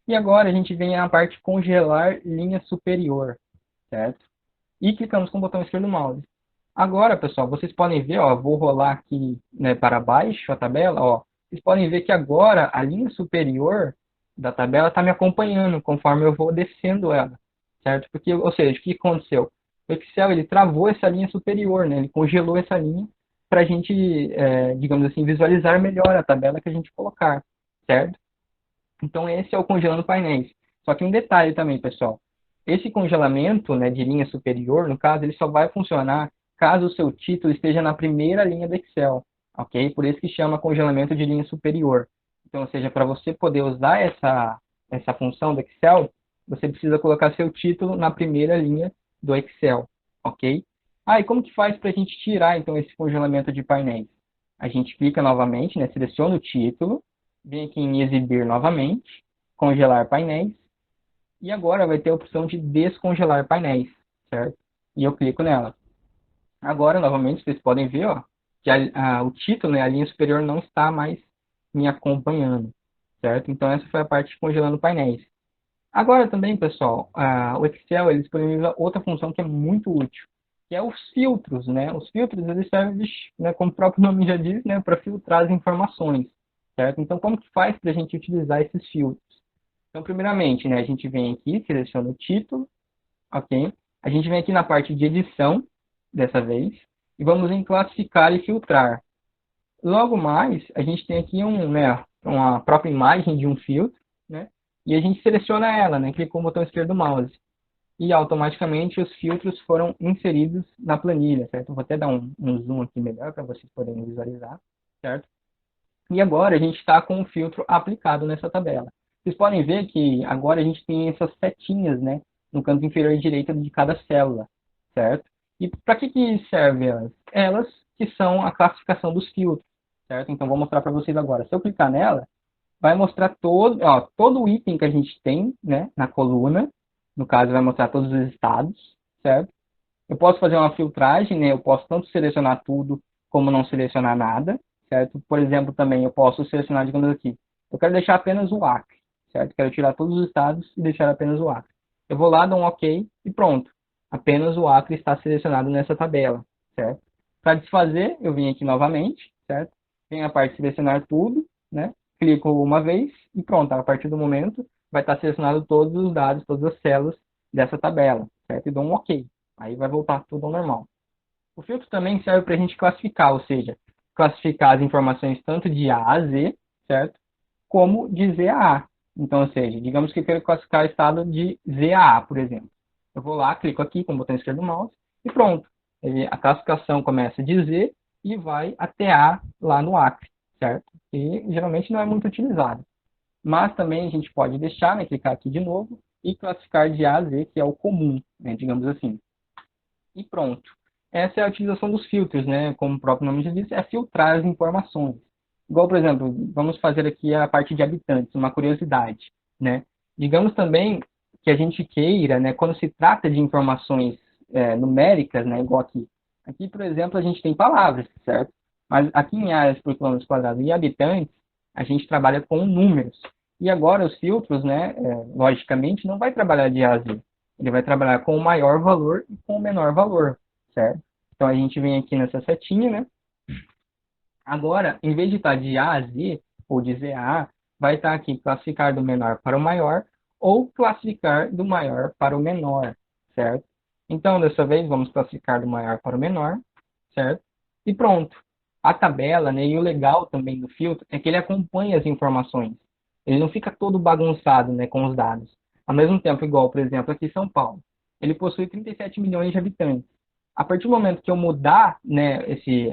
E agora a gente vem na parte congelar linha superior, certo? E clicamos com o botão esquerdo do mouse. Agora, pessoal, vocês podem ver, ó, vou rolar aqui, né, para baixo a tabela, ó. Vocês podem ver que agora a linha superior da tabela está me acompanhando conforme eu vou descendo ela, certo? Porque, ou seja, o que aconteceu? O Excel, ele travou essa linha superior, né? Ele congelou essa linha para a gente, digamos assim, visualizar melhor a tabela que a gente colocar, certo? Então, esse é o congelando painéis. Só que um detalhe também, pessoal. Esse congelamento, né, de linha superior, no caso, ele só vai funcionar caso o seu título esteja na primeira linha do Excel, ok? Por isso que chama congelamento de linha superior. Então, ou seja, para você poder usar essa função do Excel, você precisa colocar seu título na primeira linha do Excel, ok? Ah, e como que faz para a gente tirar, então, esse congelamento de painéis? A gente clica novamente, né, seleciona o título, vem aqui em exibir novamente, congelar painéis, e agora vai ter a opção de descongelar painéis, certo? E eu clico nela. Agora, novamente, vocês podem ver, ó, que o título, né, a linha superior não está mais me acompanhando, certo? Então, essa foi a parte de congelando painéis. Agora também, pessoal, o Excel ele disponibiliza outra função que é muito útil, que é os filtros, né? Os filtros, eles servem, né, como o próprio nome já diz, né, para filtrar as informações, certo? Então, como que faz para a gente utilizar esses filtros? Então, primeiramente, né, a gente vem aqui, seleciona o título, ok? A gente vem aqui na parte de edição, dessa vez, e vamos em classificar e filtrar. Logo mais, a gente tem aqui uma própria imagem de um filtro, né? E a gente seleciona ela, né? Clica com o botão esquerdo do mouse. E automaticamente os filtros foram inseridos na planilha, certo? Vou até dar um zoom aqui melhor para vocês poderem visualizar, certo? E agora a gente está com o filtro aplicado nessa tabela. Vocês podem ver que agora a gente tem essas setinhas, né, no canto inferior direito de cada célula, certo? E para que servem elas? Elas que são a classificação dos filtros, certo? Então vou mostrar para vocês agora. Se eu clicar nela, vai mostrar todo o item que a gente tem, né, na coluna. No caso, vai mostrar todos os estados, certo? Eu posso fazer uma filtragem, né? Eu posso tanto selecionar tudo como não selecionar nada, certo? Por exemplo, também eu posso selecionar, digamos aqui, eu quero deixar apenas o Acre, certo? Quero tirar todos os estados e deixar apenas o Acre. Eu vou lá, dou um OK e pronto. Apenas o Acre está selecionado nessa tabela, certo? Para desfazer, eu vim aqui novamente, certo? Vem a parte de selecionar tudo, né? Clico uma vez e pronto. A partir do momento, vai estar selecionado todos os dados, todas as células dessa tabela, certo? E dou um OK. Aí vai voltar tudo ao normal. O filtro também serve para a gente classificar, ou seja, classificar as informações tanto de A a Z, certo? Como de Z a A. Então, ou seja, digamos que eu quero classificar o estado de Z a A, por exemplo. Eu vou lá, clico aqui com o botão esquerdo do mouse e pronto. A classificação começa de Z e vai até A lá no Acre, certo? E geralmente não é muito utilizado. Mas também a gente pode deixar, né, clicar aqui de novo e classificar de A a Z, que é o comum, né, digamos assim. E pronto. essa é a utilização dos filtros, né? Como o próprio nome já diz, é filtrar as informações. Igual, por exemplo, vamos fazer aqui a parte de habitantes, uma curiosidade, né? Digamos também que a gente queira, né, quando se trata de informações numéricas, né, igual aqui. Aqui, por exemplo, a gente tem palavras, certo? Mas aqui em áreas por quilômetros quadrados e habitantes, a gente trabalha com números. E agora os filtros, né, logicamente, não vai trabalhar de A a Z. Ele vai trabalhar com o maior valor e com o menor valor, certo? Então a gente vem aqui nessa setinha, né? Agora, em vez de estar de A a Z, ou de Z a A, vai estar aqui classificar do menor para o maior, ou classificar do maior para o menor, certo? Então, dessa vez, vamos classificar do maior para o menor, certo? E pronto. A tabela, né, e o legal também do filtro é que ele acompanha as informações. Ele não fica todo bagunçado, né, com os dados. Ao mesmo tempo, igual, por exemplo, aqui em São Paulo. Ele possui 37 milhões de habitantes. A partir do momento que eu mudar, né,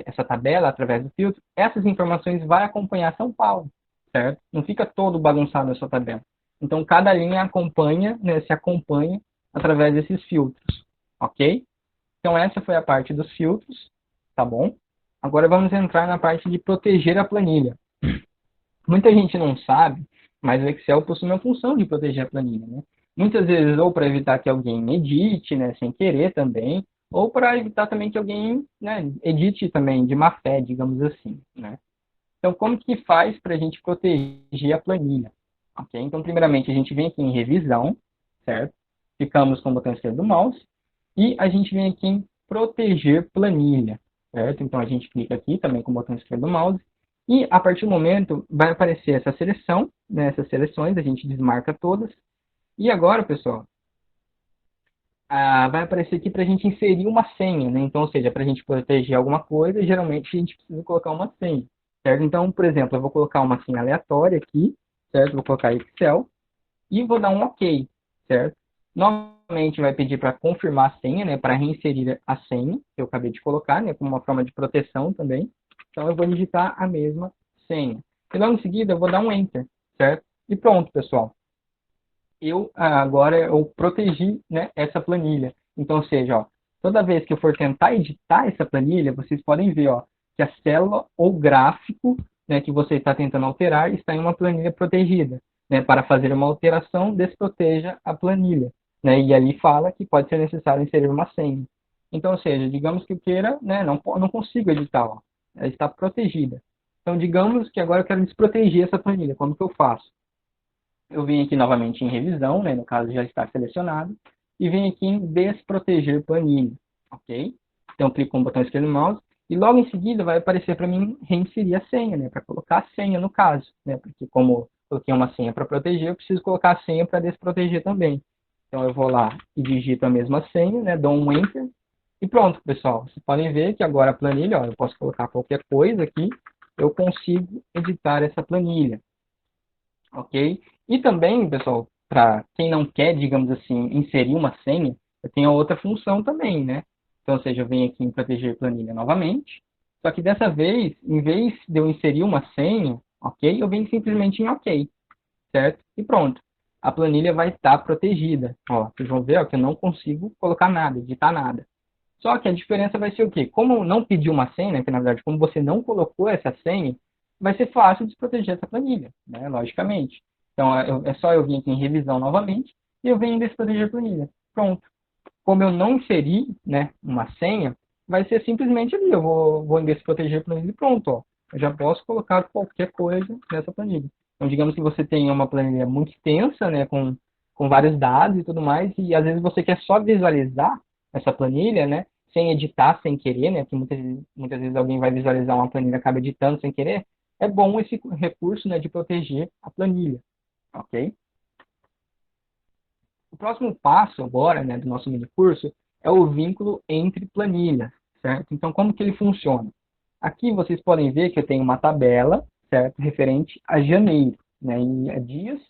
essa tabela através do filtro, essas informações vão acompanhar São Paulo, certo? Não fica todo bagunçado essa tabela. Então, cada linha acompanha, né, se acompanha através desses filtros, ok? Então, essa foi a parte dos filtros, tá bom? Agora vamos entrar na parte de proteger a planilha. Muita gente não sabe, mas o Excel possui uma função de proteger a planilha, né? Muitas vezes, ou para evitar que alguém edite, né, sem querer também, ou para evitar também que alguém, né, edite também de má fé, digamos assim, né? Então, como que faz para a gente proteger a planilha? Ok? Então, primeiramente, a gente vem aqui em revisão, certo? Ficamos com o botão esquerdo do mouse e a gente vem aqui em proteger planilha, certo? Então, a gente clica aqui também com o botão esquerdo do mouse e, a partir do momento, vai aparecer essa seleção, né, essas seleções, a gente desmarca todas. E agora, pessoal, vai aparecer aqui para a gente inserir uma senha, né? Então, ou seja, para a gente proteger alguma coisa, geralmente a gente precisa colocar uma senha, certo? Então, por exemplo, eu vou colocar uma senha aleatória aqui, certo? Vou colocar Excel e vou dar um OK, certo? Novamente vai pedir para confirmar a senha, né? Para reinserir a senha que eu acabei de colocar, né? Como uma forma de proteção também. Então, eu vou digitar a mesma senha. E logo em seguida, eu vou dar um Enter, certo? E pronto, pessoal. Agora eu protegi, né, essa planilha. Então, ou seja, ó, toda vez que eu for tentar editar essa planilha, vocês podem ver, ó, que a célula ou gráfico, né, que você está tentando alterar está em uma planilha protegida. Né, para fazer uma alteração, desproteja a planilha. Né, e ali fala que pode ser necessário inserir uma senha. Então, ou seja, digamos que eu queira, né, não consigo editar, ó, ela está protegida. Então, digamos que agora eu quero desproteger essa planilha. Como que eu faço? Eu venho aqui novamente em revisão, né, no caso já está selecionado, e venho aqui em desproteger planilha, ok? Então, clico no botão esquerdo do mouse, e logo em seguida vai aparecer para mim reinserir a senha, né, para colocar a senha no caso, né, porque como eu coloquei uma senha para proteger, eu preciso colocar a senha para desproteger também. Então, eu vou lá e digito a mesma senha, né, dou um Enter, e pronto, pessoal. Vocês podem ver que agora a planilha, ó, eu posso colocar qualquer coisa aqui, eu consigo editar essa planilha, ok? E também, pessoal, para quem não quer, digamos assim, inserir uma senha, eu tenho outra função também, né? Então, ou seja, eu venho aqui em proteger planilha novamente, só que dessa vez, em vez de eu inserir uma senha, ok? Eu venho simplesmente em ok, certo? E pronto. A planilha vai estar protegida. Ó, vocês vão ver ó, que eu não consigo colocar nada, editar nada. Só que a diferença vai ser o quê? Como não pediu uma senha, né, que na verdade, como você não colocou essa senha, vai ser fácil desproteger essa planilha, né, logicamente. Então, é só eu vir aqui em revisão novamente e eu venho em desproteger a planilha. Pronto. Como eu não inseri, né, uma senha, vai ser simplesmente ali. Eu vou em desproteger a planilha e pronto. Ó. Eu já posso colocar qualquer coisa nessa planilha. Então, digamos que você tenha uma planilha muito extensa, né, com vários dados e tudo mais, e às vezes você quer só visualizar essa planilha, né, sem editar, sem querer, né, porque muitas vezes alguém vai visualizar uma planilha e acaba editando sem querer. É bom esse recurso, né, de proteger a planilha. Ok? O próximo passo agora, né, do nosso mini curso é o vínculo entre planilhas, certo? Então, como que ele funciona? Aqui vocês podem ver que eu tenho uma tabela, certo, referente a janeiro, né, a dias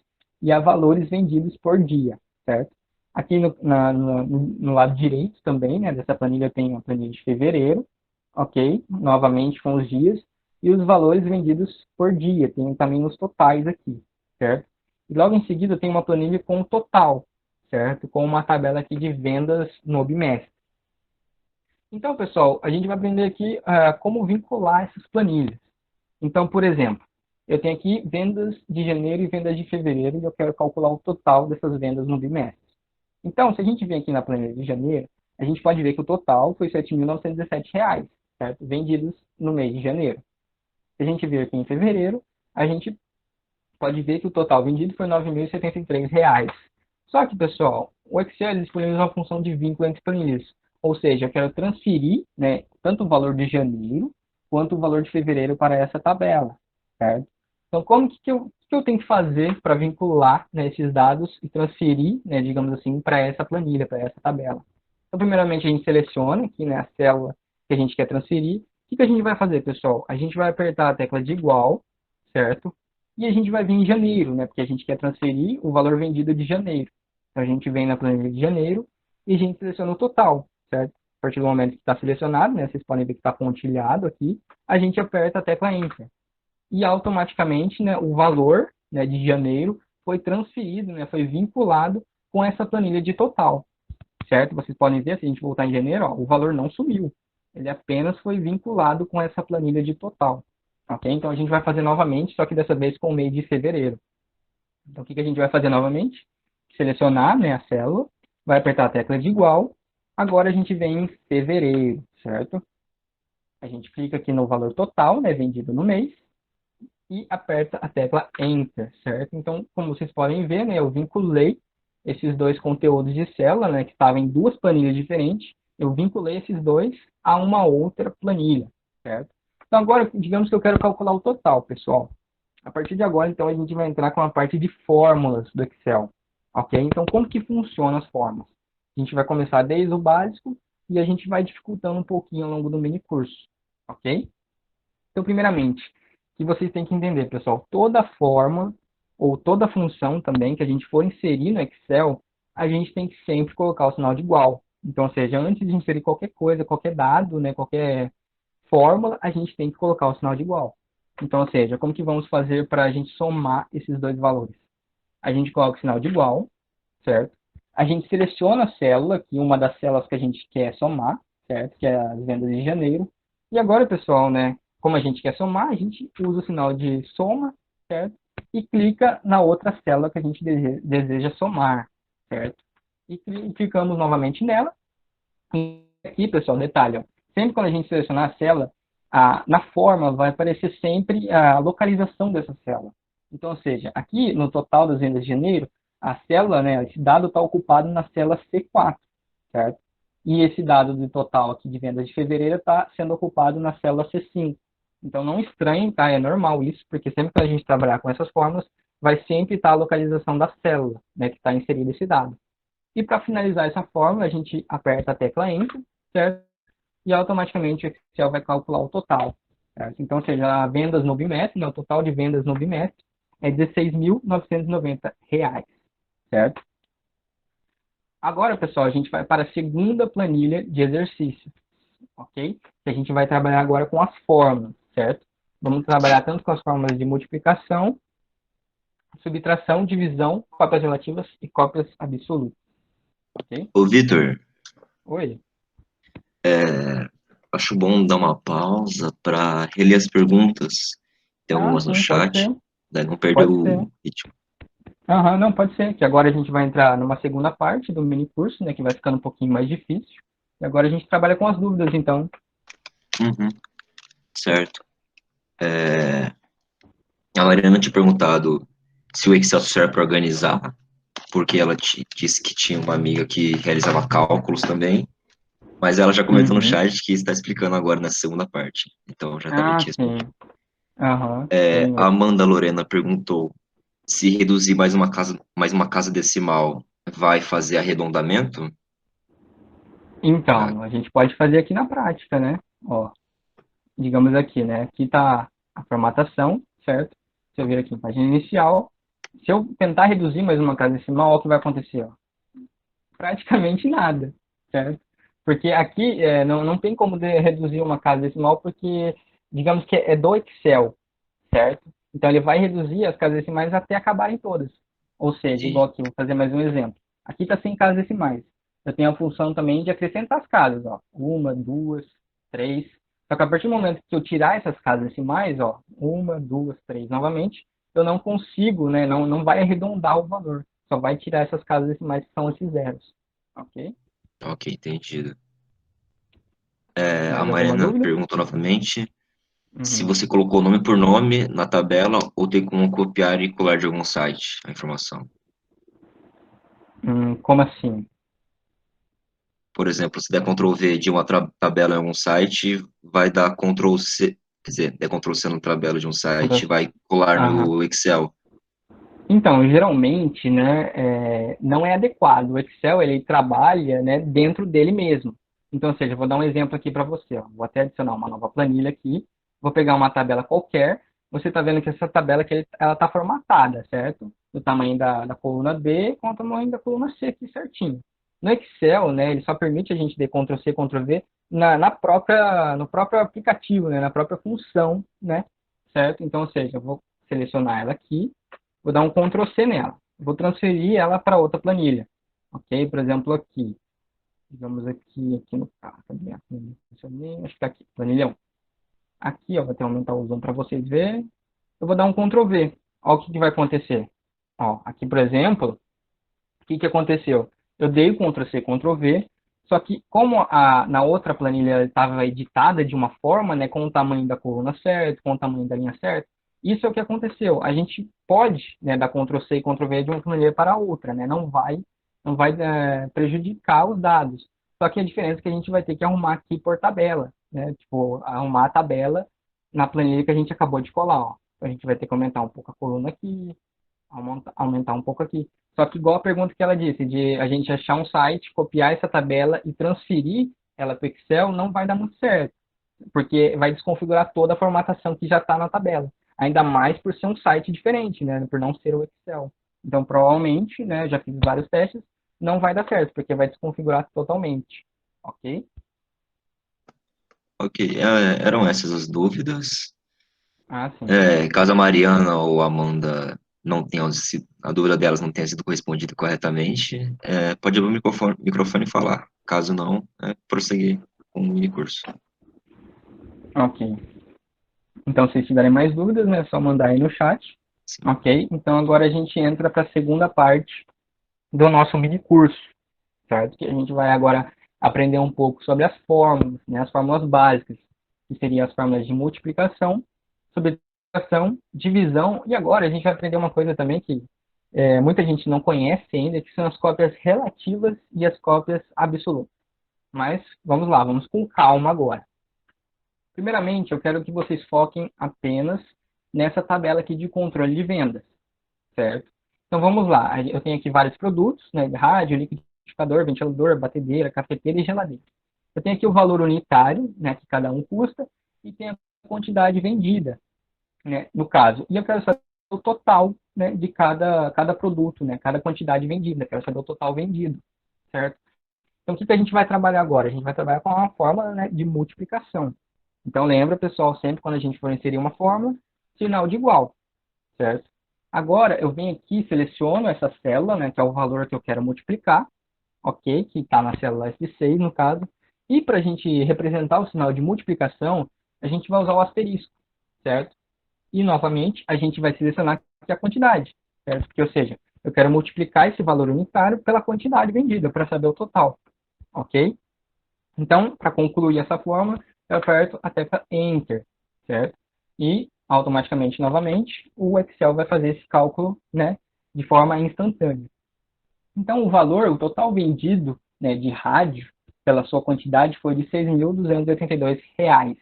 e a valores vendidos por dia, certo? Aqui no lado direito também, né, dessa planilha eu tenho a planilha de fevereiro, ok? Novamente com os dias e os valores vendidos por dia, tem também os totais aqui, certo? E logo em seguida tem uma planilha com o total, certo? Com uma tabela aqui de vendas no bimestre. Então, pessoal, a gente vai aprender aqui como vincular essas planilhas. Então, por exemplo, eu tenho aqui vendas de janeiro e vendas de fevereiro e eu quero calcular o total dessas vendas no bimestre. Então, se a gente vem aqui na planilha de janeiro, a gente pode ver que o total foi R$ 7.917, certo? Vendidos no mês de janeiro. Se a gente vir aqui em fevereiro, a gente pode ver que o total vendido foi R$ 9.073. Só que, pessoal, o Excel ele disponibiliza uma função de vínculo entre planilhas. Ou seja, eu quero transferir, né, tanto o valor de janeiro quanto o valor de fevereiro para essa tabela, certo? Então, como que eu tenho que fazer para vincular, né, esses dados e transferir, né, digamos assim, para essa planilha, para essa tabela? Então, primeiramente, a gente seleciona aqui, né, a célula que a gente quer transferir. O que a gente vai fazer, pessoal? A gente vai apertar a tecla de igual, certo? E a gente vai vir em janeiro, né, porque a gente quer transferir o valor vendido de janeiro. Então, a gente vem na planilha de janeiro e a gente seleciona o total, certo? A partir do momento que está selecionado, né, vocês podem ver que está pontilhado aqui, a gente aperta a tecla Enter. E automaticamente, né, o valor, né, de janeiro foi transferido, né, foi vinculado com essa planilha de total, certo? Vocês podem ver, se a gente voltar em janeiro, ó, o valor não sumiu. Ele apenas foi vinculado com essa planilha de total. Ok? Então, a gente vai fazer novamente, só que dessa vez com o mês de fevereiro. Então, o que a gente vai fazer novamente? Selecionar, né, a célula, vai apertar a tecla de igual. Agora, a gente vem em fevereiro, certo? A gente clica aqui no valor total, né, vendido no mês, e aperta a tecla Enter, certo? Então, como vocês podem ver, né, eu vinculei esses dois conteúdos de célula, né, que estavam em duas planilhas diferentes, eu vinculei esses dois a uma outra planilha, certo? Então, agora, digamos que eu quero calcular o total, pessoal. A partir de agora, então, a gente vai entrar com a parte de fórmulas do Excel, ok? Então, como que funcionam as fórmulas? A gente vai começar desde o básico e a gente vai dificultando um pouquinho ao longo do mini curso, ok? Então, primeiramente, o que vocês têm que entender, pessoal, toda fórmula ou toda função também que a gente for inserir no Excel, a gente tem que sempre colocar o sinal de igual. Então, ou seja, antes de inserir qualquer coisa, qualquer dado, né, qualquer fórmula, a gente tem que colocar o sinal de igual. Então, ou seja, como que vamos fazer para a gente somar esses dois valores? A gente coloca o sinal de igual, certo? A gente seleciona a célula, aqui uma das células que a gente quer somar, certo? Que é as vendas de janeiro. E agora, pessoal, né, como a gente quer somar, a gente usa o sinal de soma, certo? E clica na outra célula que a gente deseja somar, certo? E clicamos novamente nela. E aqui, pessoal, detalhe, ó, sempre quando a gente selecionar a célula, na forma vai aparecer sempre a localização dessa célula. Então, ou seja, aqui no total das vendas de janeiro, a célula, né, esse dado está ocupado na célula C4, certo? E esse dado do total aqui de vendas de fevereiro está sendo ocupado na célula C5. Então, não estranhe, tá? É normal isso, porque sempre que a gente trabalhar com essas fórmulas, vai sempre estar a localização da célula, né, que está inserido esse dado. E para finalizar essa fórmula, a gente aperta a tecla Enter, certo? E automaticamente o Excel vai calcular o total, certo? Então, ou seja, vendas no bimestre, né, o total de vendas no bimestre é R$ 16.990, certo? Agora, pessoal, a gente vai para a segunda planilha de exercício, ok? Que a gente vai trabalhar agora com as fórmulas, certo? Vamos trabalhar tanto com as fórmulas de multiplicação, subtração, divisão, cópias relativas e cópias absolutas, ok? Ô, Vitor, Oi? acho bom dar uma pausa para reler as perguntas. Tem algumas no Sim, pode chat, ser. daí não perder Pode ser. o ritmo. Aham, não, pode ser. Que agora a gente vai entrar numa segunda parte do mini curso, né? Que vai ficando um pouquinho mais difícil. E agora a gente trabalha com as dúvidas, então. Uhum, certo. A Mariana tinha perguntado se o Excel serve para organizar, porque ela disse que tinha uma amiga que realizava cálculos também, mas ela já comentou no Uhum. chat que está explicando agora nessa segunda parte. Então já também Ah, tinha sim. respondido. Aham, sim. A Amanda Lorena perguntou se reduzir mais uma casa decimal vai fazer arredondamento. Ah, Então, a gente pode fazer aqui na prática, né? Ó, digamos aqui, né? Aqui tá a formatação, certo? Se eu vir aqui em página inicial, se eu tentar reduzir mais uma casa decimal, olha o que vai acontecer, ó. Praticamente nada, certo? Porque aqui não tem como reduzir uma casa decimal porque, digamos que é do Excel, certo? Então ele vai reduzir as casas decimais até acabarem todas. Ou seja, entendi. igual aqui, vou fazer mais um exemplo. Aqui está 100 casas decimais. eu tenho a função também de acrescentar as casas, ó. 1, 2, 3. Só que a partir do momento que eu tirar essas casas decimais, ó, 1, 2, 3 novamente, eu não consigo, né? Não vai arredondar o valor. Só vai tirar essas casas decimais que são esses zeros. Ok? Ok, entendido. A Mais alguma Mariana dúvida? perguntou novamente se Uhum. você colocou nome por nome na tabela ou tem como copiar e colar de algum site a informação. Como assim? Por exemplo, se der Ctrl V de uma tabela em algum site, vai dar Ctrl C, quer dizer, der Ctrl C na tabela de um site, vai colar Aham. no Excel. Então, geralmente, né, não é adequado. O Excel, ele trabalha, né, dentro dele mesmo. Então, ou seja, eu vou dar um exemplo aqui para você. Ó. Vou até adicionar uma nova planilha aqui. Vou pegar uma tabela qualquer. Você está vendo que essa tabela aqui, ela está formatada, certo? Do tamanho da coluna B com o tamanho da coluna C aqui certinho. No Excel, né, ele só permite a gente ter Ctrl C, Ctrl V no próprio aplicativo, né, na própria função, né, certo? Então, ou seja, eu vou selecionar ela aqui. Vou dar um Ctrl C nela. Vou transferir ela para outra planilha. Ok? Por exemplo, aqui. Digamos aqui no caso. Cadê a planilha? Acho que está aqui. Planilha 1. Aqui, ó, vou até aumentar o zoom para vocês verem. Eu vou dar um Ctrl V. Olha o que vai acontecer. Ó, aqui, por exemplo, o que aconteceu? Eu dei o Ctrl C, Ctrl V, só que como na outra planilha estava editada de uma forma, né, com o tamanho da coluna certo, com o tamanho da linha certa, isso é o que aconteceu. A gente pode, né, dar Ctrl C e Ctrl V de uma planilha para outra, né, não vai prejudicar os dados. Só que a diferença é que a gente vai ter que arrumar aqui por tabela, né, tipo, arrumar a tabela na planilha que a gente acabou de colar, ó. Então, a gente vai ter que aumentar um pouco a coluna aqui, aumentar um pouco aqui. Só que igual a pergunta que ela disse, de a gente achar um site, copiar essa tabela e transferir ela para o Excel, não vai dar muito certo, porque vai desconfigurar toda a formatação que já está na tabela. Ainda mais por ser um site diferente, né? Por não ser o Excel. Então, provavelmente, né? Já fiz vários testes, não vai dar certo, porque vai desconfigurar totalmente. Ok? Ok, eram essas as dúvidas. Ah, sim. Caso a Mariana ou a Amanda não tenham a dúvida delas não tenha sido correspondida corretamente, pode abrir o microfone e falar. Caso não, prosseguir com o minicurso. Ok. Então, se tiverem mais dúvidas, né, é só mandar aí no chat. Sim. Ok? Então, agora a gente entra para a segunda parte do nosso mini curso, certo? Que a gente vai agora aprender um pouco sobre as fórmulas, né? As fórmulas básicas, que seriam as fórmulas de multiplicação, subtração, divisão, e agora a gente vai aprender uma coisa também que muita gente não conhece ainda, que são as cópias relativas e as cópias absolutas. Mas vamos lá, vamos com calma agora. Primeiramente, eu quero que vocês foquem apenas nessa tabela aqui de controle de vendas, certo? Então vamos lá, eu tenho aqui vários produtos, né, rádio, liquidificador, ventilador, batedeira, cafeteira e geladeira. Eu tenho aqui o valor unitário, né, que cada um custa, e tem a quantidade vendida, né, no caso. E eu quero saber o total, né, de cada produto, né, cada quantidade vendida. Eu quero saber o total vendido, certo? Então, o que a gente vai trabalhar agora? A gente vai trabalhar com uma fórmula, né, de multiplicação. Então, lembra, pessoal, sempre quando a gente for inserir uma fórmula, sinal de igual, certo? Agora, eu venho aqui, seleciono essa célula, né, que é o valor que eu quero multiplicar, ok? Que está na célula F6, no caso. E para a gente representar o sinal de multiplicação, a gente vai usar o asterisco, certo? E, novamente, a gente vai selecionar aqui a quantidade, certo? Porque, ou seja, eu quero multiplicar esse valor unitário pela quantidade vendida, para saber o total, ok? Então, para concluir essa fórmula, eu aperto a tecla Enter, certo? E, automaticamente, novamente, o Excel vai fazer esse cálculo, né, de forma instantânea. Então, o valor, o total vendido, né, de rádio, pela sua quantidade, foi de R$ 6.282,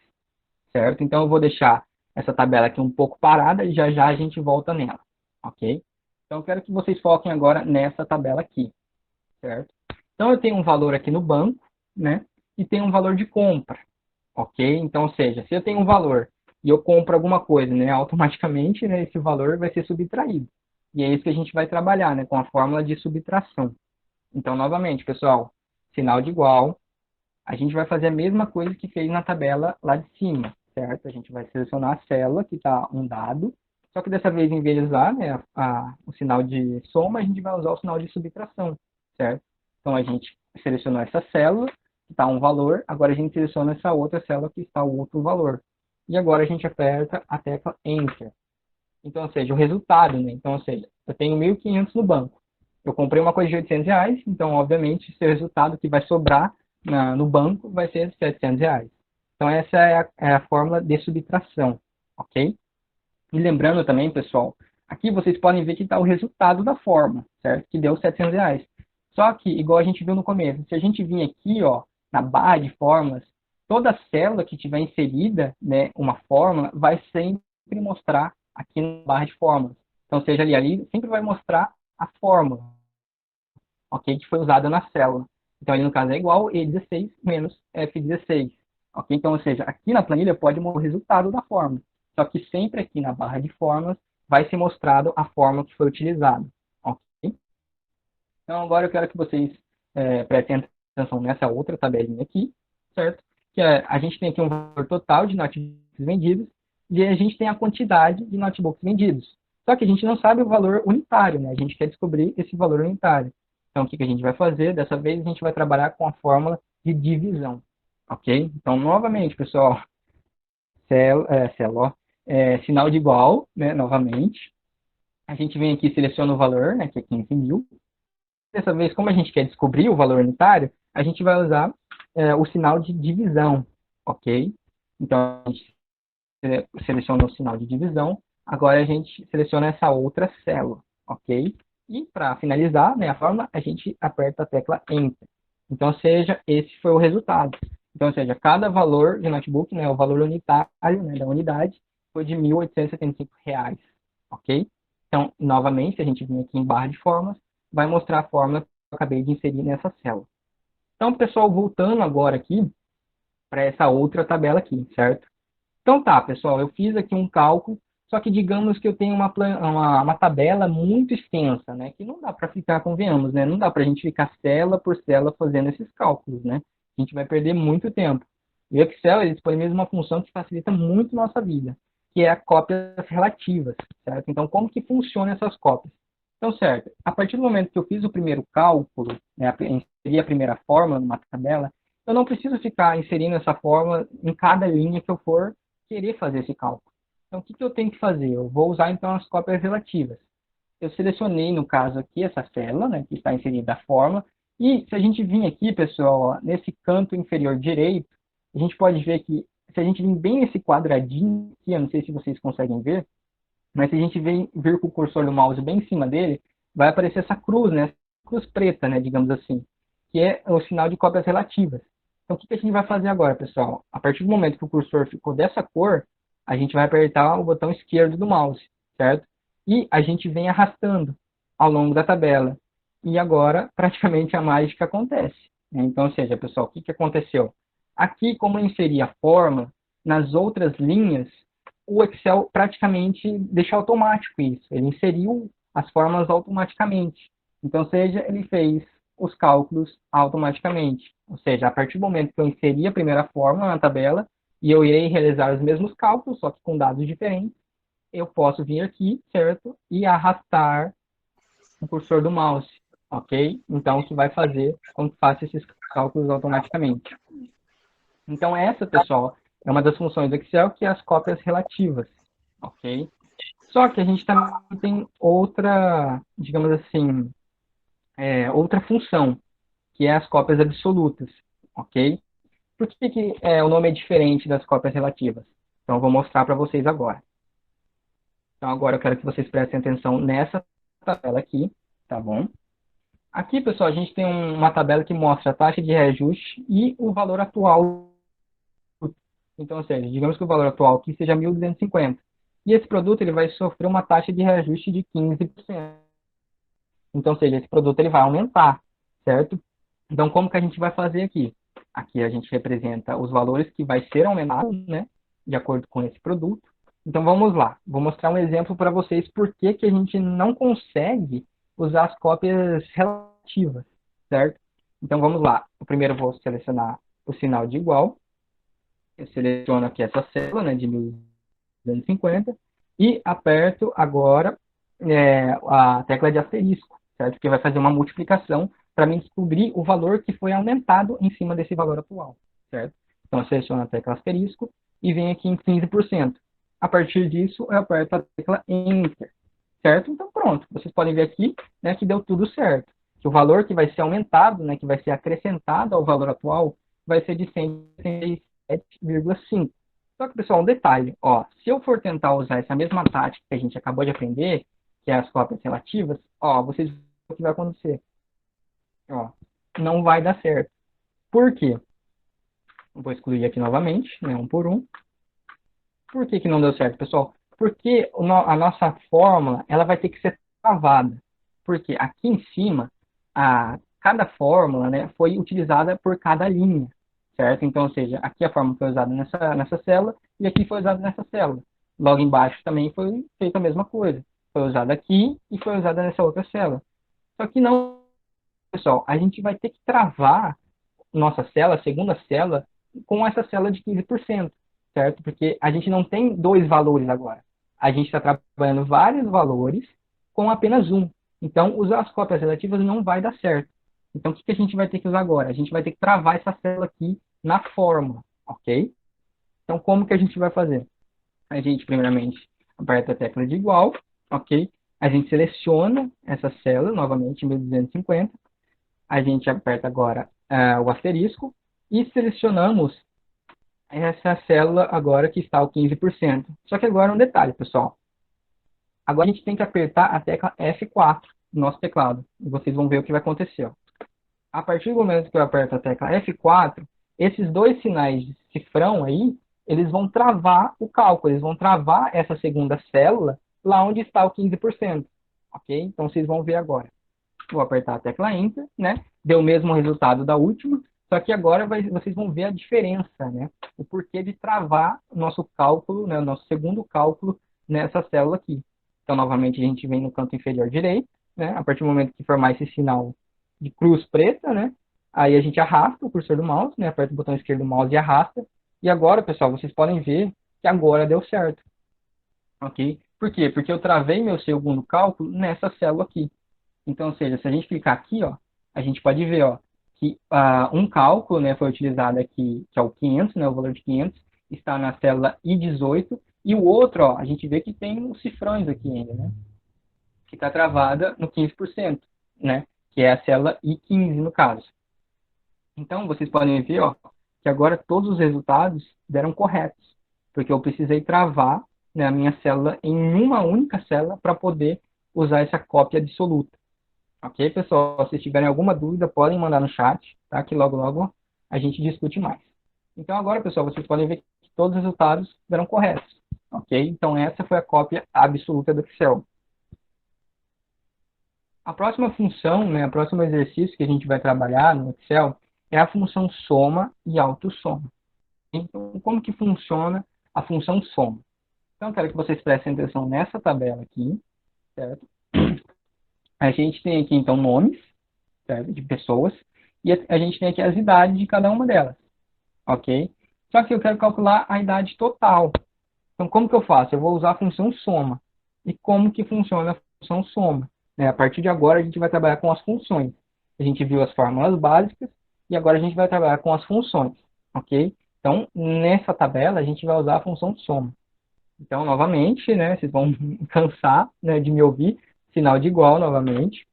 certo? Então, eu vou deixar essa tabela aqui um pouco parada e já já a gente volta nela, ok? Então, eu quero que vocês foquem agora nessa tabela aqui, certo? Então, eu tenho um valor aqui no banco, né? E tem um valor de compra, ok? Então, ou seja, se eu tenho um valor e eu compro alguma coisa, né? Automaticamente, né, esse valor vai ser subtraído. E é isso que a gente vai trabalhar, né? Com a fórmula de subtração. Então, novamente, pessoal, sinal de igual. A gente vai fazer a mesma coisa que fez na tabela lá de cima, certo? A gente vai selecionar a célula que está um dado, só que dessa vez, em vez de usar, né, o sinal de soma, a gente vai usar o sinal de subtração, certo? Então, a gente selecionou essa célula, que está um valor, agora a gente seleciona essa outra célula que está o outro valor. E agora a gente aperta a tecla Enter. Então, ou seja, o resultado, né? Então, ou seja, eu tenho 1.500 no banco. Eu comprei uma coisa de R$ 800, então, obviamente, o resultado que vai sobrar no banco vai ser R$ 700. Então, essa é a fórmula de subtração, ok? E lembrando também, pessoal, aqui vocês podem ver que está o resultado da fórmula, certo? Que deu R$ 700. Só que, igual a gente viu no começo, se a gente vir aqui, ó, na barra de fórmulas, toda célula que tiver inserida, né, uma fórmula, vai sempre mostrar aqui na barra de fórmulas. Então, seja ali sempre vai mostrar a fórmula, ok, que foi usada na célula. Então, ali no caso é igual E16 menos F16. Ok? Então, ou seja, aqui na planilha pode mostrar o resultado da fórmula. Só que sempre aqui na barra de fórmulas vai ser mostrado a fórmula que foi utilizada. Ok? Então, agora eu quero que vocês prestem atenção nessa outra tabelinha aqui, certo? Que a gente tem aqui um valor total de notebooks vendidos e a gente tem a quantidade de notebooks vendidos. Só que a gente não sabe o valor unitário, né? A gente quer descobrir esse valor unitário. Então, o que a gente vai fazer? Dessa vez, a gente vai trabalhar com a fórmula de divisão. Ok? Então, novamente, pessoal, sinal de igual, né? Novamente. A gente vem aqui e seleciona o valor, né? Que é 15.000. Dessa vez, como a gente quer descobrir o valor unitário, a gente vai usar o sinal de divisão. Ok? Então, a gente seleciona o sinal de divisão. Agora, a gente seleciona essa outra célula. Ok? E para finalizar, né, a fórmula, a gente aperta a tecla Enter. Então, ou seja, esse foi o resultado. Então, ou seja, cada valor de notebook, né, o valor unitário, né, da unidade, foi de R$ 1.875. Ok? Então, novamente, se a gente vir aqui em barra de fórmulas, vai mostrar a fórmula que eu acabei de inserir nessa célula. Então, pessoal, voltando agora aqui para essa outra tabela aqui, certo? Então tá, pessoal, eu fiz aqui um cálculo, só que digamos que eu tenho uma tabela muito extensa, né? Que não dá para ficar, convenhamos, né? Não dá para a gente ficar célula por célula fazendo esses cálculos, né? A gente vai perder muito tempo. O Excel, ele disponibiliza uma função que facilita muito nossa vida, que é a cópias relativas, certo? Então, como que funciona essas cópias? Então, certo, a partir do momento que eu fiz o primeiro cálculo, né, inseri a primeira fórmula numa tabela, eu não preciso ficar inserindo essa fórmula em cada linha que eu for querer fazer esse cálculo. Então, o que eu tenho que fazer? Eu vou usar, então, as cópias relativas. Eu selecionei, no caso aqui, essa célula, né, que está inserida a fórmula, e se a gente vir aqui, pessoal, ó, nesse canto inferior direito, a gente pode ver que, se a gente vir bem nesse quadradinho aqui, eu não sei se vocês conseguem ver, mas se a gente vir com o cursor do mouse bem em cima dele, vai aparecer essa cruz, né, cruz preta, né, digamos assim, que é o sinal de cópias relativas. Então, o que a gente vai fazer agora, pessoal? A partir do momento que o cursor ficou dessa cor, a gente vai apertar o botão esquerdo do mouse, certo? E a gente vem arrastando ao longo da tabela. E agora, praticamente, a mágica acontece. Então, ou seja, pessoal, o que aconteceu? Aqui, como eu inseri a forma, nas outras linhas, o Excel praticamente deixa automático isso. Ele inseriu as formas automaticamente. Então, ou seja, ele fez os cálculos automaticamente. Ou seja, a partir do momento que eu inseri a primeira fórmula na tabela, e eu irei realizar os mesmos cálculos, só que com dados diferentes, eu posso vir aqui, certo? E arrastar o cursor do mouse, ok? Então, que vai fazer com que faça esses cálculos automaticamente. Então, essa, pessoal, é uma das funções do Excel, que é as cópias relativas, ok? Só que a gente também tem outra, digamos assim, outra função, que é as cópias absolutas, ok? Por que o nome é diferente das cópias relativas? Então, eu vou mostrar para vocês agora. Então, agora eu quero que vocês prestem atenção nessa tabela aqui, tá bom? Aqui, pessoal, a gente tem uma tabela que mostra a taxa de reajuste e o valor atual. Então, ou seja, digamos que o valor atual aqui seja 1.250. E esse produto ele vai sofrer uma taxa de reajuste de 15%. Então, ou seja, esse produto ele vai aumentar, certo? Então, como que a gente vai fazer aqui? Aqui a gente representa os valores que vai ser aumentado, né, de acordo com esse produto. Então, vamos lá. Vou mostrar um exemplo para vocês por que a gente não consegue usar as cópias relativas, certo? Então, vamos lá. O primeiro eu vou selecionar o sinal de igual. Eu seleciono aqui essa célula, né, de 1.250 e aperto agora a tecla de asterisco, certo? Que vai fazer uma multiplicação para mim descobrir o valor que foi aumentado em cima desse valor atual, certo? Então, eu seleciono a tecla asterisco e venho aqui em 15%. A partir disso, eu aperto a tecla Enter, certo? Então, pronto. Vocês podem ver aqui, né, que deu tudo certo. Que o valor que vai ser aumentado, né, que vai ser acrescentado ao valor atual, vai ser de 167,5. Só que, pessoal, um detalhe, ó, se eu for tentar usar essa mesma tática que a gente acabou de aprender, que é as cópias relativas, ó, vocês vão ver o que vai acontecer. Ó, não vai dar certo. Por quê? Vou excluir aqui novamente, né, um por um. Por que que não deu certo, pessoal? Porque a nossa fórmula ela vai ter que ser travada. Porque aqui em cima, cada fórmula, né, foi utilizada por cada linha, certo? Então, ou seja, aqui a fórmula foi usada nessa célula e aqui foi usada nessa célula. Logo embaixo também foi feita a mesma coisa. Foi usada aqui e foi usada nessa outra célula. Só que não, pessoal, a gente vai ter que travar nossa célula, a segunda célula, com essa célula de 15%, certo? Porque a gente não tem dois valores agora. A gente está trabalhando vários valores com apenas um. Então, usar as cópias relativas não vai dar certo. Então, o que a gente vai ter que usar agora? A gente vai ter que travar essa célula aqui na fórmula, ok? Então, como que a gente vai fazer? A gente, primeiramente, aperta a tecla de igual, ok? A gente seleciona essa célula, novamente, 1250. A gente aperta agora o asterisco e selecionamos essa célula agora que está ao 15%. Só que agora um detalhe, pessoal. Agora a gente tem que apertar a tecla F4 no nosso teclado. E vocês vão ver o que vai acontecer. Ó. A partir do momento que eu aperto a tecla F4, esses dois sinais de cifrão aí, eles vão travar o cálculo, eles vão travar essa segunda célula lá onde está o 15%. Ok? Então vocês vão ver agora. Vou apertar a tecla Enter, né? Deu o mesmo resultado da última, só que agora vocês vão ver a diferença, né? O porquê de travar o nosso cálculo, né? O nosso segundo cálculo nessa célula aqui. Então, novamente, a gente vem no canto inferior direito, né? A partir do momento que formar esse sinal de cruz preta, né? Aí a gente arrasta o cursor do mouse, né? Aperta o botão esquerdo do mouse e arrasta. E agora, pessoal, vocês podem ver que agora deu certo. Ok? Por quê? Porque eu travei meu segundo cálculo nessa célula aqui. Então, ou seja, se a gente clicar aqui, ó, a gente pode ver, ó, que um cálculo, né, foi utilizado aqui, que é o 500, né, o valor de 500, está na célula I18, e o outro, ó, a gente vê que tem os cifrões aqui ainda, né, que está travada no 15%, né, que é a célula I15 no caso. Então, vocês podem ver, ó, que agora todos os resultados deram corretos, porque eu precisei travar, né, a minha célula em uma única célula para poder usar essa cópia absoluta. Ok, pessoal? Se tiverem alguma dúvida, podem mandar no chat, tá? Que logo, logo a gente discute mais. Então, agora, pessoal, vocês podem ver que todos os resultados deram corretos. Ok? Então, essa foi a cópia absoluta do Excel. A próxima função, né, o próximo exercício que a gente vai trabalhar no Excel é a função soma e autossoma. Então, como que funciona a função soma? Então, eu quero que vocês prestem atenção nessa tabela aqui, certo? A gente tem aqui, então, nomes, certo? De pessoas, e a gente tem aqui as idades de cada uma delas, ok? Só que eu quero calcular a idade total. Então, como que eu faço? Eu vou usar a função soma. E como que funciona a função soma? A partir de agora, a gente vai trabalhar com as funções. A gente viu as fórmulas básicas, e agora a gente vai trabalhar com as funções, ok? Então, nessa tabela, a gente vai usar a função soma. Então, novamente, né, vocês vão cansar, né, de me ouvir, sinal de igual novamente.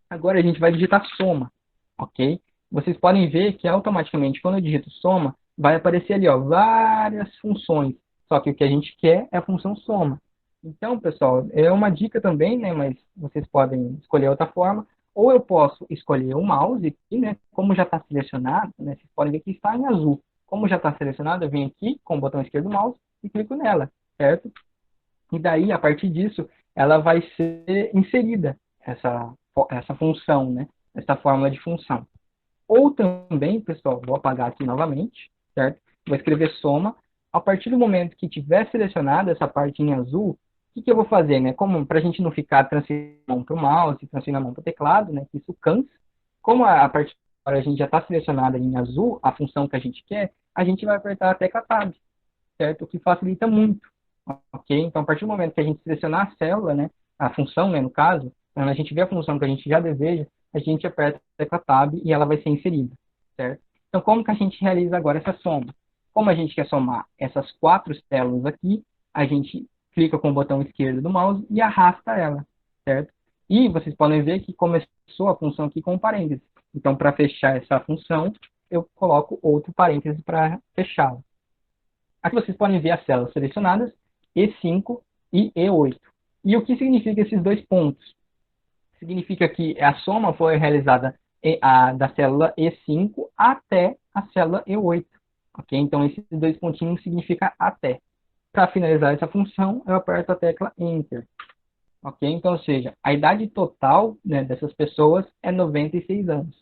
Agora a gente vai digitar soma, ok? Vocês podem ver que automaticamente, quando eu digito soma, vai aparecer ali, ó, várias funções. Só que o que a gente quer é a função soma. Então, pessoal, é uma dica também, né, mas vocês podem escolher outra forma. Ou eu posso escolher o mouse aqui, né, como já está selecionado, né, vocês podem ver que está em azul. Como já está selecionado, eu venho aqui com o botão esquerdo do mouse e clico nela, certo? E daí, a partir disso, ela vai ser inserida, essa função, né? Essa fórmula de função. Ou também, pessoal, vou apagar aqui novamente, certo? Vou escrever soma. A partir do momento que tiver selecionado essa parte em azul, o que eu vou fazer, né? Como para a gente não ficar transferindo a mão para o mouse, transferindo a mão para o teclado, né? Que isso cansa. Como a partir de agora a gente já está selecionada em azul, a função que a gente quer, a gente vai apertar a tecla Tab, certo? O que facilita muito. Ok? Então, a partir do momento que a gente selecionar a célula, né, a função, né, no caso, quando a gente vê a função que a gente já deseja, a gente aperta a tecla Tab e ela vai ser inserida, certo? Então, como que a gente realiza agora essa soma? Como a gente quer somar essas 4 células aqui, a gente clica com o botão esquerdo do mouse e arrasta ela, certo? E vocês podem ver que começou a função aqui com um parêntese. Então, para fechar essa função, eu coloco outro parêntese para fechá-la. Aqui vocês podem ver as células selecionadas, E5 e E8. E o que significa esses 2 pontos? Significa que a soma foi realizada da célula E5 até a célula E8. Ok? Então, esses 2 pontinhos significam até. Para finalizar essa função, eu aperto a tecla Enter. Ok? Então, ou seja, a idade total, né, dessas pessoas é 96 anos.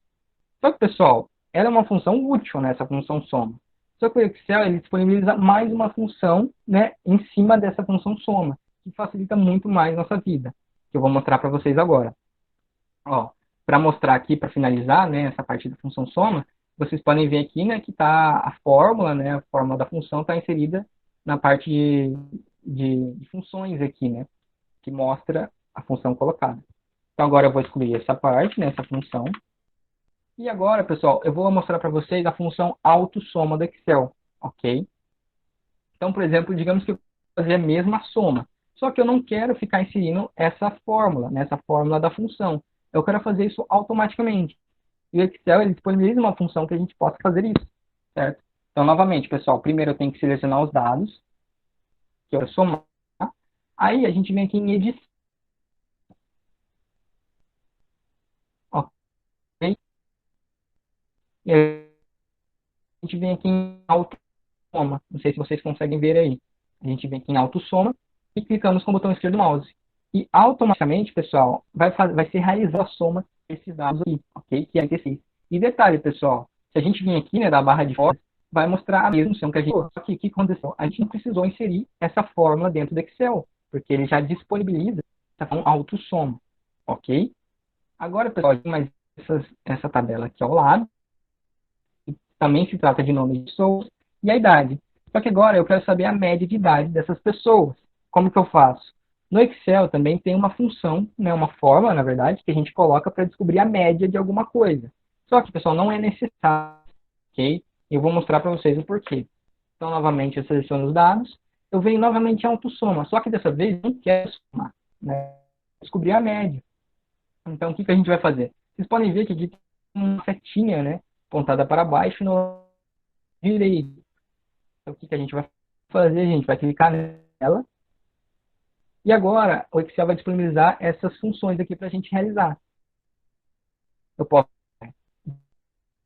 Só que, pessoal, ela é uma função útil, né, essa função soma. Só que o Excel ele disponibiliza mais uma função, né, em cima dessa função soma, que facilita muito mais nossa vida, que eu vou mostrar para vocês agora. Ó, para mostrar aqui, para finalizar, né, essa parte da função soma, vocês podem ver aqui, né, que tá a fórmula, né, a fórmula da função está inserida na parte de funções aqui, né, que mostra a função colocada. Então agora eu vou excluir essa parte, né, essa função. E agora, pessoal, eu vou mostrar para vocês a função autossoma do Excel, ok? Então, por exemplo, digamos que eu vou fazer a mesma soma, só que eu não quero ficar inserindo essa fórmula, né, essa fórmula da função. Eu quero fazer isso automaticamente. E o Excel ele disponibiliza uma função que a gente possa fazer isso, certo? Então, novamente, pessoal, primeiro eu tenho que selecionar os dados, que eu quero somar. Aí a gente vem aqui em edição. Ok? E a gente vem aqui em autossoma. Não sei se vocês conseguem ver aí. A gente vem aqui em autossoma e clicamos com o botão esquerdo do mouse. E automaticamente, pessoal, vai ser realizada a soma desses dados aqui, ok? Que é 46. E detalhe, pessoal, se a gente vir aqui, né, da barra de fora, vai mostrar a mesma função que a gente... Só que o que aconteceu? A gente não precisou inserir essa fórmula dentro do Excel, porque ele já disponibiliza essa autossoma, ok? Agora, pessoal, tem mais essa tabela aqui ao lado. Também se trata de nome de pessoas e a idade. Só que agora eu quero saber a média de idade dessas pessoas. Como que eu faço? No Excel também tem uma função, né, uma fórmula, na verdade, que a gente coloca para descobrir a média de alguma coisa. Só que, pessoal, não é necessário, ok? Eu vou mostrar para vocês o porquê. Então, novamente, eu seleciono os dados, eu venho novamente em autossoma, só que dessa vez eu não quero somar, né? Descobrir a média. Então, o que a gente vai fazer? Vocês podem ver que aqui tem uma setinha, né, apontada para baixo no direito. Então, o que a gente vai fazer? A gente vai clicar nela. E agora, o Excel vai disponibilizar essas funções aqui para a gente realizar. Eu posso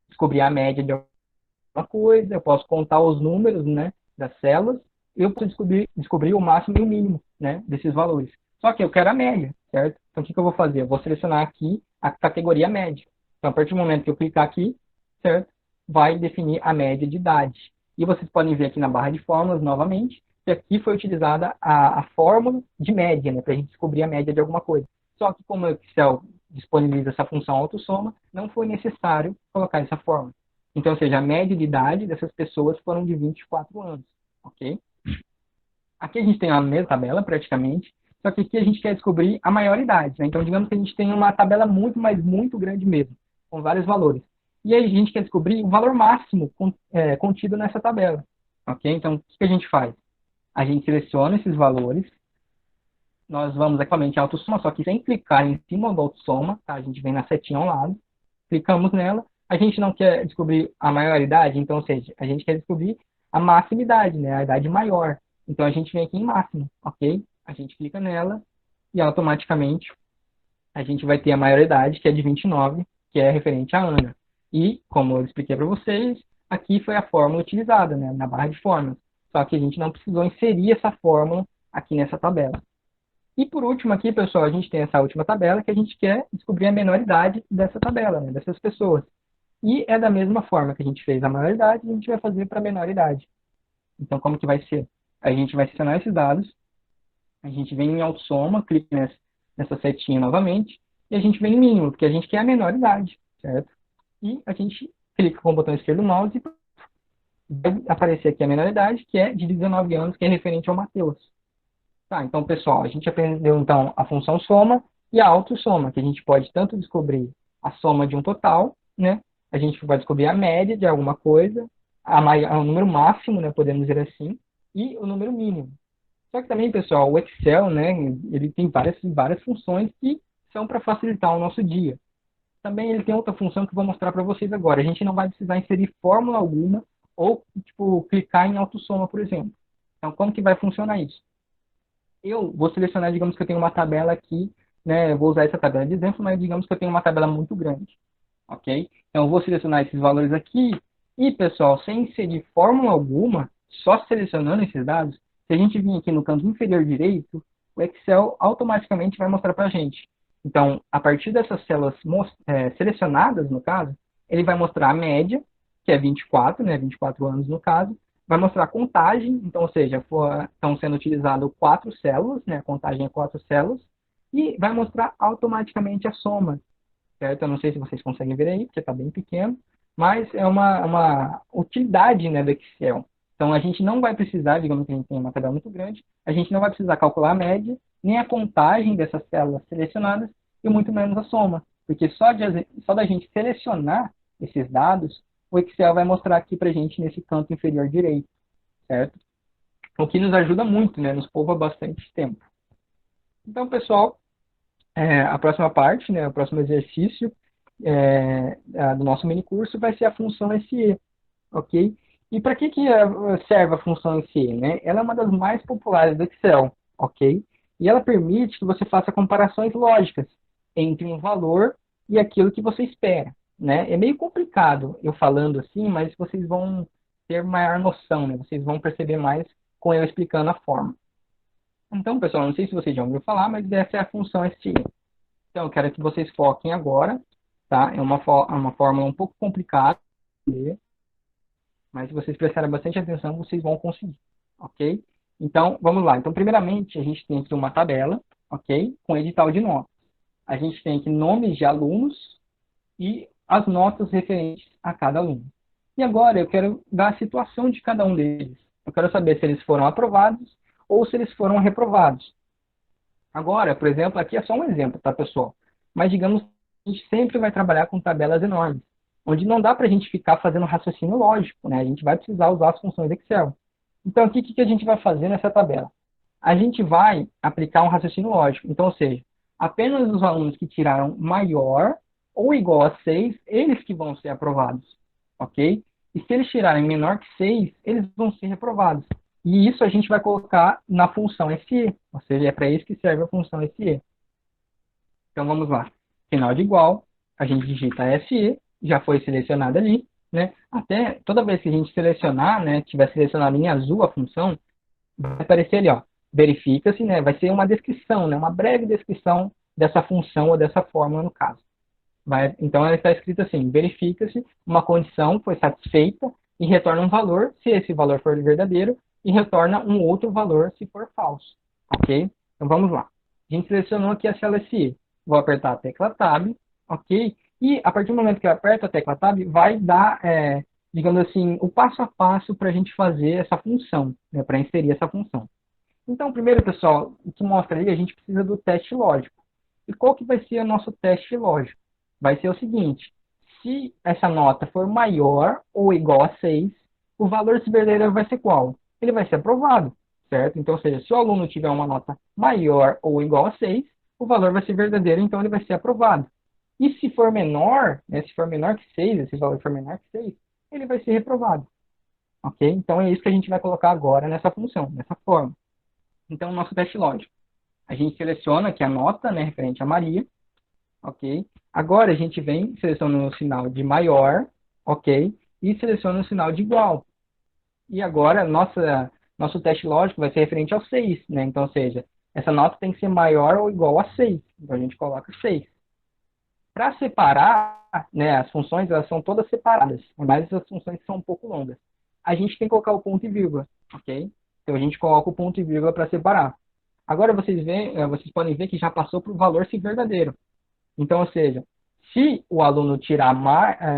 descobrir a média de alguma coisa, eu posso contar os números, né, das células, e eu posso descobrir o máximo e o mínimo, né, desses valores. Só que eu quero a média, certo? Então, o que eu vou fazer? Eu vou selecionar aqui a categoria média. Então, a partir do momento que eu clicar aqui, certo? Vai definir a média de idade. E vocês podem ver aqui na barra de fórmulas, novamente, que aqui foi utilizada a fórmula de média, né, para a gente descobrir a média de alguma coisa. Só que como o Excel disponibiliza essa função autossoma, não foi necessário colocar essa fórmula. Então, ou seja, a média de idade dessas pessoas foram de 24 anos, ok? Aqui a gente tem a mesma tabela, praticamente, só que aqui a gente quer descobrir a maioridade, né? Então, digamos que a gente tem uma tabela muito, mas muito grande mesmo, com vários valores. E aí a gente quer descobrir o valor máximo contido nessa tabela, ok? Então, o que a gente faz? A gente seleciona esses valores, nós vamos atualmente em autossoma, só que sem clicar em cima do autossoma, tá? A gente vem na setinha ao lado, clicamos nela, a gente não quer descobrir a maioridade, então, ou seja, a gente quer descobrir a maximidade, né? A idade maior. Então, a gente vem aqui em máximo, ok? A gente clica nela e automaticamente a gente vai ter a maioridade, que é de 29, que é referente à Ana. E, como eu expliquei para vocês, aqui foi a fórmula utilizada, né? Na barra de fórmulas. Só que a gente não precisou inserir essa fórmula aqui nessa tabela. E por último aqui, pessoal, a gente tem essa última tabela que a gente quer descobrir a menoridade dessa tabela, né? Dessas pessoas. E é da mesma forma que a gente fez a maioridade, a gente vai fazer para a menoridade. Então, como que vai ser? A gente vai selecionar esses dados, a gente vem em autossoma, clica nessa setinha novamente, e a gente vem em mínimo, porque a gente quer a menoridade, certo? E a gente clica com o botão esquerdo do mouse e vai aparecer aqui a menoridade, que é de 19 anos, que é referente ao Matheus. Tá, então, pessoal, a gente aprendeu, então, a função soma e a autossoma, que a gente pode tanto descobrir a soma de um total, né? A gente vai descobrir a média de alguma coisa, o número máximo, né, podemos dizer assim, e o número mínimo. Só que também, pessoal, o Excel, né, ele tem várias funções que são para facilitar o nosso dia. Também ele tem outra função que eu vou mostrar para vocês agora. A gente não vai precisar inserir fórmula alguma ou, tipo, clicar em autossoma, por exemplo. Então, como que vai funcionar isso? Eu vou selecionar, digamos que eu tenho uma tabela aqui, né, eu vou usar essa tabela de exemplo, mas digamos que eu tenho uma tabela muito grande, ok? Então, eu vou selecionar esses valores aqui e, pessoal, sem inserir fórmula alguma, só selecionando esses dados, se a gente vir aqui no canto inferior direito, o Excel automaticamente vai mostrar para a gente. Então, a partir dessas células selecionadas, no caso, ele vai mostrar a média, que é 24, né, 24 anos no caso, vai mostrar a contagem, então, ou seja, estão sendo utilizadas 4 células, né, a contagem é 4 células, e vai mostrar automaticamente a soma, certo? Eu não sei se vocês conseguem ver aí, porque está bem pequeno, mas é uma utilidade, né, do Excel. Então, a gente não vai precisar, digamos que a gente tem uma tabela muito grande, a gente não vai precisar calcular a média, nem a contagem dessas células selecionadas, e muito menos a soma, porque só da gente selecionar esses dados, o Excel vai mostrar aqui para a gente nesse canto inferior direito, certo? O que nos ajuda muito, né, nos poupa bastante tempo. Então, pessoal, a próxima parte, né, o próximo exercício do nosso mini curso vai ser a função SE, ok? E para que serve a função SE, né? Ela é uma das mais populares do Excel, ok? E ela permite que você faça comparações lógicas entre um valor e aquilo que você espera, né? É meio complicado eu falando assim, mas vocês vão ter maior noção, né? Vocês vão perceber mais com eu explicando a forma. Então, pessoal, não sei se vocês já ouviram falar, mas essa é a função SE. Então, eu quero que vocês foquem agora, tá? É uma fórmula um pouco complicada, mas se vocês prestarem bastante atenção, vocês vão conseguir, ok? Então, vamos lá. Então, primeiramente, a gente tem aqui uma tabela, ok? Com edital de notas. A gente tem aqui nomes de alunos e as notas referentes a cada aluno. E agora eu quero dar a situação de cada um deles. Eu quero saber se eles foram aprovados ou se eles foram reprovados. Agora, por exemplo, aqui é só um exemplo, tá, pessoal? Mas digamos que a gente sempre vai trabalhar com tabelas enormes, onde não dá para a gente ficar fazendo raciocínio lógico, né? A gente vai precisar usar as funções Excel. Então, aqui, o que a gente vai fazer nessa tabela? A gente vai aplicar um raciocínio lógico. Então, ou seja, apenas os alunos que tiraram maior ou igual a 6, eles que vão ser aprovados, ok? E se eles tirarem menor que 6, eles vão ser reprovados. E isso a gente vai colocar na função SE, ou seja, é para isso que serve a função SE. Então, vamos lá. Sinal de igual, a gente digita SE, já foi selecionado ali, né? Até toda vez que a gente selecionar, né, tiver selecionado em azul a função, vai aparecer ali, ó, verifica-se, né? Vai ser uma descrição, né? Uma breve descrição dessa função ou dessa fórmula no caso. Então, ela está escrita assim, verifica-se, uma condição foi satisfeita e retorna um valor, se esse valor for verdadeiro, e retorna um outro valor se for falso, ok? Então, vamos lá. A gente selecionou aqui a célula SE. Vou apertar a tecla Tab, ok? E, a partir do momento que eu aperto a tecla Tab, vai dar, digamos assim, o passo a passo para a gente fazer essa função, né? Para inserir essa função. Então, primeiro, pessoal, o que mostra ali, a gente precisa do teste lógico. E qual que vai ser o nosso teste lógico? Vai ser o seguinte, se essa nota for maior ou igual a 6, o valor verdadeiro vai ser qual? Ele vai ser aprovado, certo? Então, ou seja, se o aluno tiver uma nota maior ou igual a 6, o valor vai ser verdadeiro, então ele vai ser aprovado. E se for menor, né, se for menor que 6, esse valor for menor que 6, ele vai ser reprovado. Ok? Então, é isso que a gente vai colocar agora nessa função, nessa forma. Então, nosso teste lógico. A gente seleciona aqui a nota, né, referente a Maria, ok? Agora a gente vem, seleciona o sinal de maior, ok? E seleciona o sinal de igual. E agora nosso teste lógico vai ser referente ao 6, né? Então, ou seja, essa nota tem que ser maior ou igual a 6. Então a gente coloca 6. Para separar, né, as funções, elas são todas separadas, mas essas funções são um pouco longas. A gente tem que colocar o ponto e vírgula, ok? Então a gente coloca o ponto e vírgula para separar. Agora vocês podem ver que já passou para o valor se verdadeiro. Então, ou seja, se o aluno tirar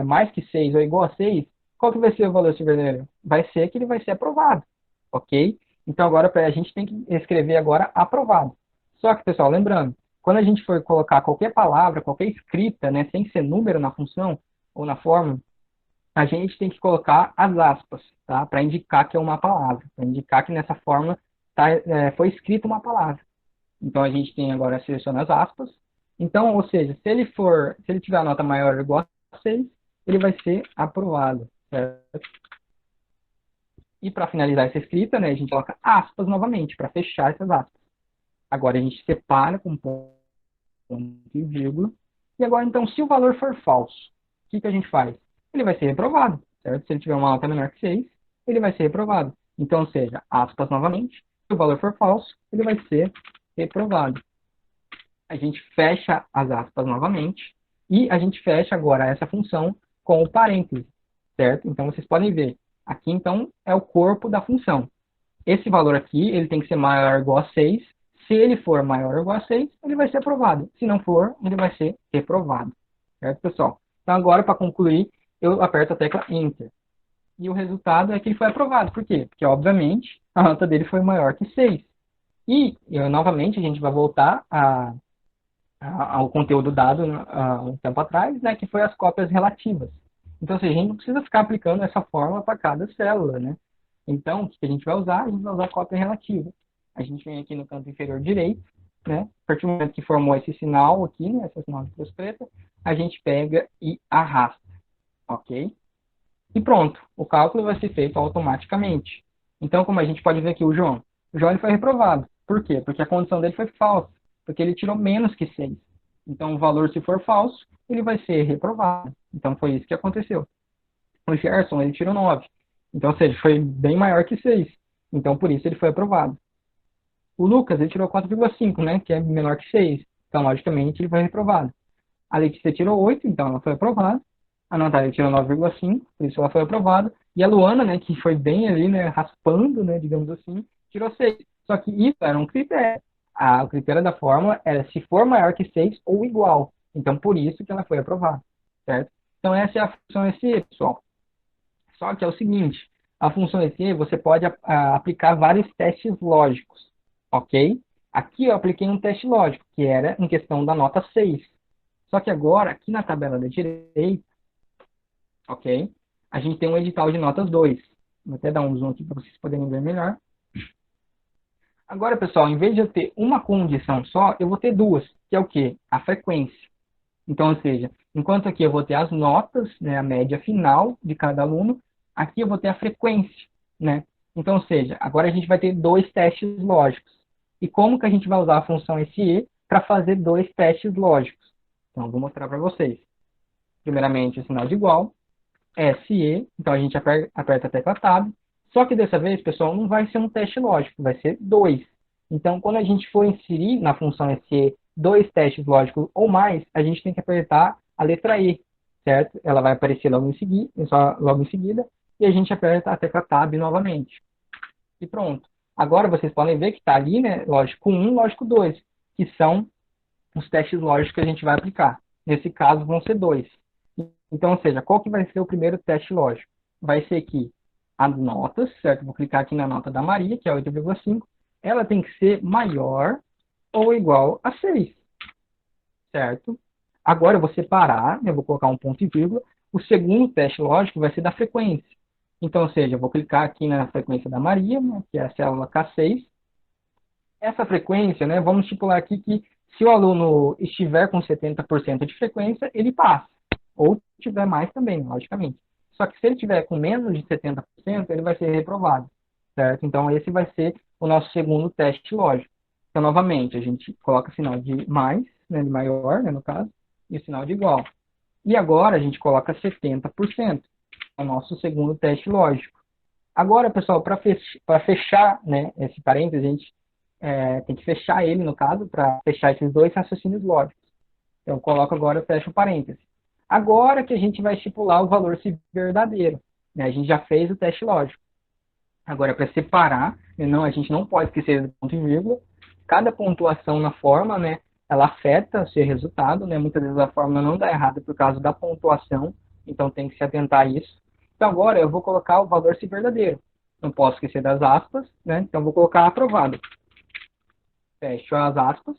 mais que 6 ou igual a 6, qual que vai ser o valor se verdadeiro? Vai ser que ele vai ser aprovado, ok? Então agora a gente tem que escrever agora aprovado. Só que, pessoal, lembrando, quando a gente for colocar qualquer palavra, qualquer escrita, né, sem ser número na função ou na forma, a gente tem que colocar as aspas, tá? Para indicar que é uma palavra, para indicar que nessa forma foi escrita uma palavra. Então a gente tem agora seleciona as aspas. Então, ou seja, se ele tiver a nota maior ou igual a 6, ele vai ser aprovado, certo? E para finalizar essa escrita, né, a gente coloca aspas novamente, para fechar essas aspas. Agora a gente separa com ponto e vírgula. E agora, então, se o valor for falso, o que a gente faz? Ele vai ser reprovado, certo? Se ele tiver uma nota menor que 6, ele vai ser reprovado. Então, ou seja, aspas novamente. Se o valor for falso, ele vai ser reprovado. A gente fecha as aspas novamente. E a gente fecha agora essa função com o parêntese, certo? Então, vocês podem ver. Aqui, então, é o corpo da função. Esse valor aqui, ele tem que ser maior ou igual a 6. Se ele for maior ou igual a 6, ele vai ser aprovado. Se não for, ele vai ser reprovado. Certo, pessoal? Então, agora, para concluir, eu aperto a tecla Enter. E o resultado é que ele foi aprovado. Por quê? Porque, obviamente, a nota dele foi maior que 6. E, novamente, a gente vai voltar ao conteúdo dado há um tempo atrás, né, que foi as cópias relativas. Então, a gente não precisa ficar aplicando essa fórmula para cada célula, né? Então, o que a gente vai usar? A gente vai usar a cópia relativa. A gente vem aqui no canto inferior direito, né? A partir do momento que formou esse sinal aqui, né, esse sinal de cruz preta, a gente pega e arrasta, ok? E pronto, o cálculo vai ser feito automaticamente. Então, como a gente pode ver aqui, o João ele foi reprovado. Por quê? Porque a condição dele foi falsa, porque ele tirou menos que 6. Então, o valor, se for falso, ele vai ser reprovado. Então, foi isso que aconteceu. O Gerson, ele tirou 9. Então, ou seja, foi bem maior que 6. Então, por isso, ele foi aprovado. O Lucas, ele tirou 4,5, né? Que é menor que 6. Então, logicamente, ele foi reprovado. A Letícia tirou 8, então ela foi aprovada. A Natália tirou 9,5, por isso ela foi aprovada. E a Luana, né, que foi bem ali, né, raspando, né, digamos assim, tirou 6. Só que isso era um critério. O critério da fórmula era se for maior que 6 ou igual. Então, por isso que ela foi aprovada, certo? Então, essa é a função SE, pessoal. Só que é o seguinte, a função SE, você pode aplicar vários testes lógicos, ok? Aqui eu apliquei um teste lógico, que era em questão da nota 6. Só que agora, aqui na tabela da direita, ok? A gente tem um edital de notas 2. Vou até dar um zoom aqui para vocês poderem ver melhor. Agora, pessoal, em vez de eu ter uma condição só, eu vou ter duas, que é o quê? A frequência. Então, ou seja, enquanto aqui eu vou ter as notas, né, a média final de cada aluno, aqui eu vou ter a frequência, né? Então, ou seja, agora a gente vai ter dois testes lógicos. E como que a gente vai usar a função SE para fazer dois testes lógicos? Então, eu vou mostrar para vocês. Primeiramente, o sinal de igual, SE, então a gente aperta a tecla Tab, só que dessa vez, pessoal, não vai ser um teste lógico, vai ser 2. Então, quando a gente for inserir na função SE dois testes lógicos ou mais, a gente tem que apertar a letra E, certo? Ela vai aparecer logo em seguida, e a gente aperta a tecla Tab novamente. E pronto. Agora vocês podem ver que está ali, né, lógico 1, lógico 2, que são os testes lógicos que a gente vai aplicar. Nesse caso, vão ser 2. Então, ou seja, qual que vai ser o primeiro teste lógico? Vai ser que as notas, certo? Vou clicar aqui na nota da Maria, que é 8,5. Ela tem que ser maior ou igual a 6, certo? Agora eu vou separar, eu vou colocar um ponto e vírgula. O segundo teste lógico vai ser da frequência. Então, ou seja, eu vou clicar aqui na frequência da Maria, né, que é a célula K6. Essa frequência, né, vamos estipular aqui que se o aluno estiver com 70% de frequência, ele passa. Ou tiver mais também, logicamente. Só que se ele tiver com menos de 70%, ele vai ser reprovado, certo? Então, esse vai ser o nosso segundo teste lógico. Então, novamente, a gente coloca o sinal de mais, né, de maior, né, no caso, e o sinal de igual. E agora a gente coloca 70%, é o nosso segundo teste lógico. Agora, pessoal, para fechar, né, esse parênteses, a gente tem que fechar ele, no caso, para fechar esses dois raciocínios lógicos. Então, eu coloco agora, fecho o parênteses. Agora que a gente vai estipular o valor verdadeiro, né? A gente já fez o teste lógico. Agora, para separar, a gente não pode esquecer do ponto e vírgula. Cada pontuação na fórmula, né, ela afeta o seu resultado, né? Muitas vezes a fórmula não dá errada por causa da pontuação, então tem que se atentar a isso. Então, agora eu vou colocar o valor verdadeiro. Não posso esquecer das aspas, né? Então, vou colocar aprovado. Fecho as aspas.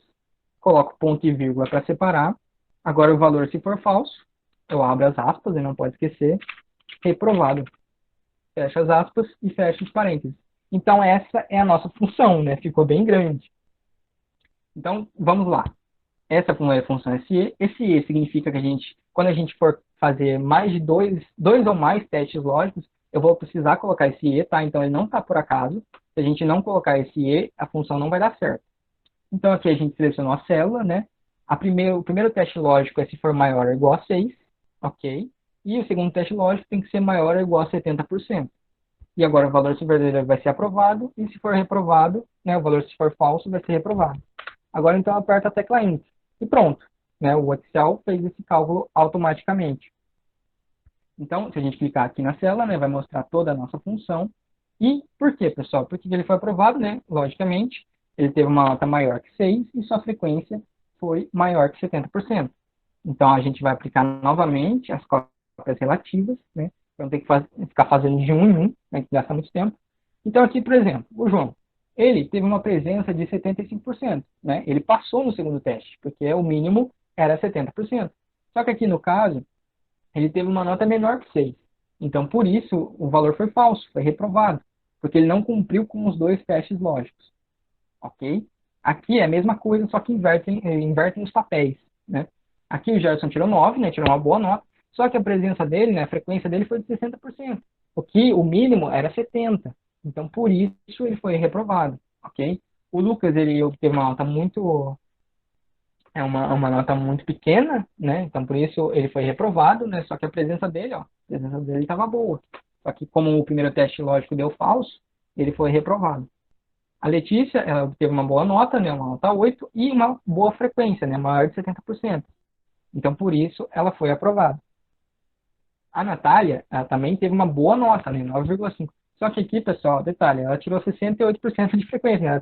coloco ponto e vírgula para separar. Agora o valor, se for falso, eu abro as aspas, e não pode esquecer, reprovado. Fecha as aspas e fecha os parênteses. Então, essa é a nossa função, né? Ficou bem grande. Então, vamos lá. Essa é a função SE. Esse E significa que quando a gente for fazer mais de dois ou mais testes lógicos, eu vou precisar colocar esse E, tá? Então, ele não está por acaso. Se a gente não colocar esse E, a função não vai dar certo. Então, aqui a gente selecionou a célula, né? O primeiro teste lógico é se for maior ou igual a 6, ok? E o segundo teste lógico tem que ser maior ou igual a 70%. E agora o valor se verdadeiro vai ser aprovado, e se for reprovado, né, o valor se for falso vai ser reprovado. Agora, então, aperta a tecla Enter. E pronto, né? O Excel fez esse cálculo automaticamente. Então, se a gente clicar aqui na célula, né, vai mostrar toda a nossa função. E por quê, pessoal? Porque ele foi aprovado, né? Logicamente, ele teve uma nota maior que 6 e sua frequência foi maior que 70%. Então, a gente vai aplicar novamente as cópias relativas, né? Para não ter que ficar fazendo de um em um, né, que gasta muito tempo. Então, aqui, por exemplo, o João, ele teve uma presença de 75%, né? Ele passou no segundo teste, porque o mínimo era 70%. Só que aqui, no caso, ele teve uma nota menor que 6. Então, por isso, o valor foi falso, foi reprovado, porque ele não cumpriu com os dois testes lógicos, ok? Aqui é a mesma coisa, só que invertem os papéis, né? Aqui o Gerson tirou 9, né? Tirou uma boa nota, só que a presença dele, né, a frequência dele foi de 60%, o mínimo era 70%. Então, por isso, ele foi reprovado, ok? O Lucas, ele obteve uma nota uma nota muito pequena, né? Então, por isso, ele foi reprovado, né? Só que a presença dele estava boa. Só que, como o primeiro teste lógico deu falso, ele foi reprovado. A Letícia, ela obteve uma boa nota, né? Uma nota 8 e uma boa frequência, né? Maior de 70%. Então, por isso, ela foi aprovada. A Natália, ela também teve uma boa nota, né? 9,5. Só que aqui, pessoal, detalhe, ela tirou 68% de frequência, né? Ela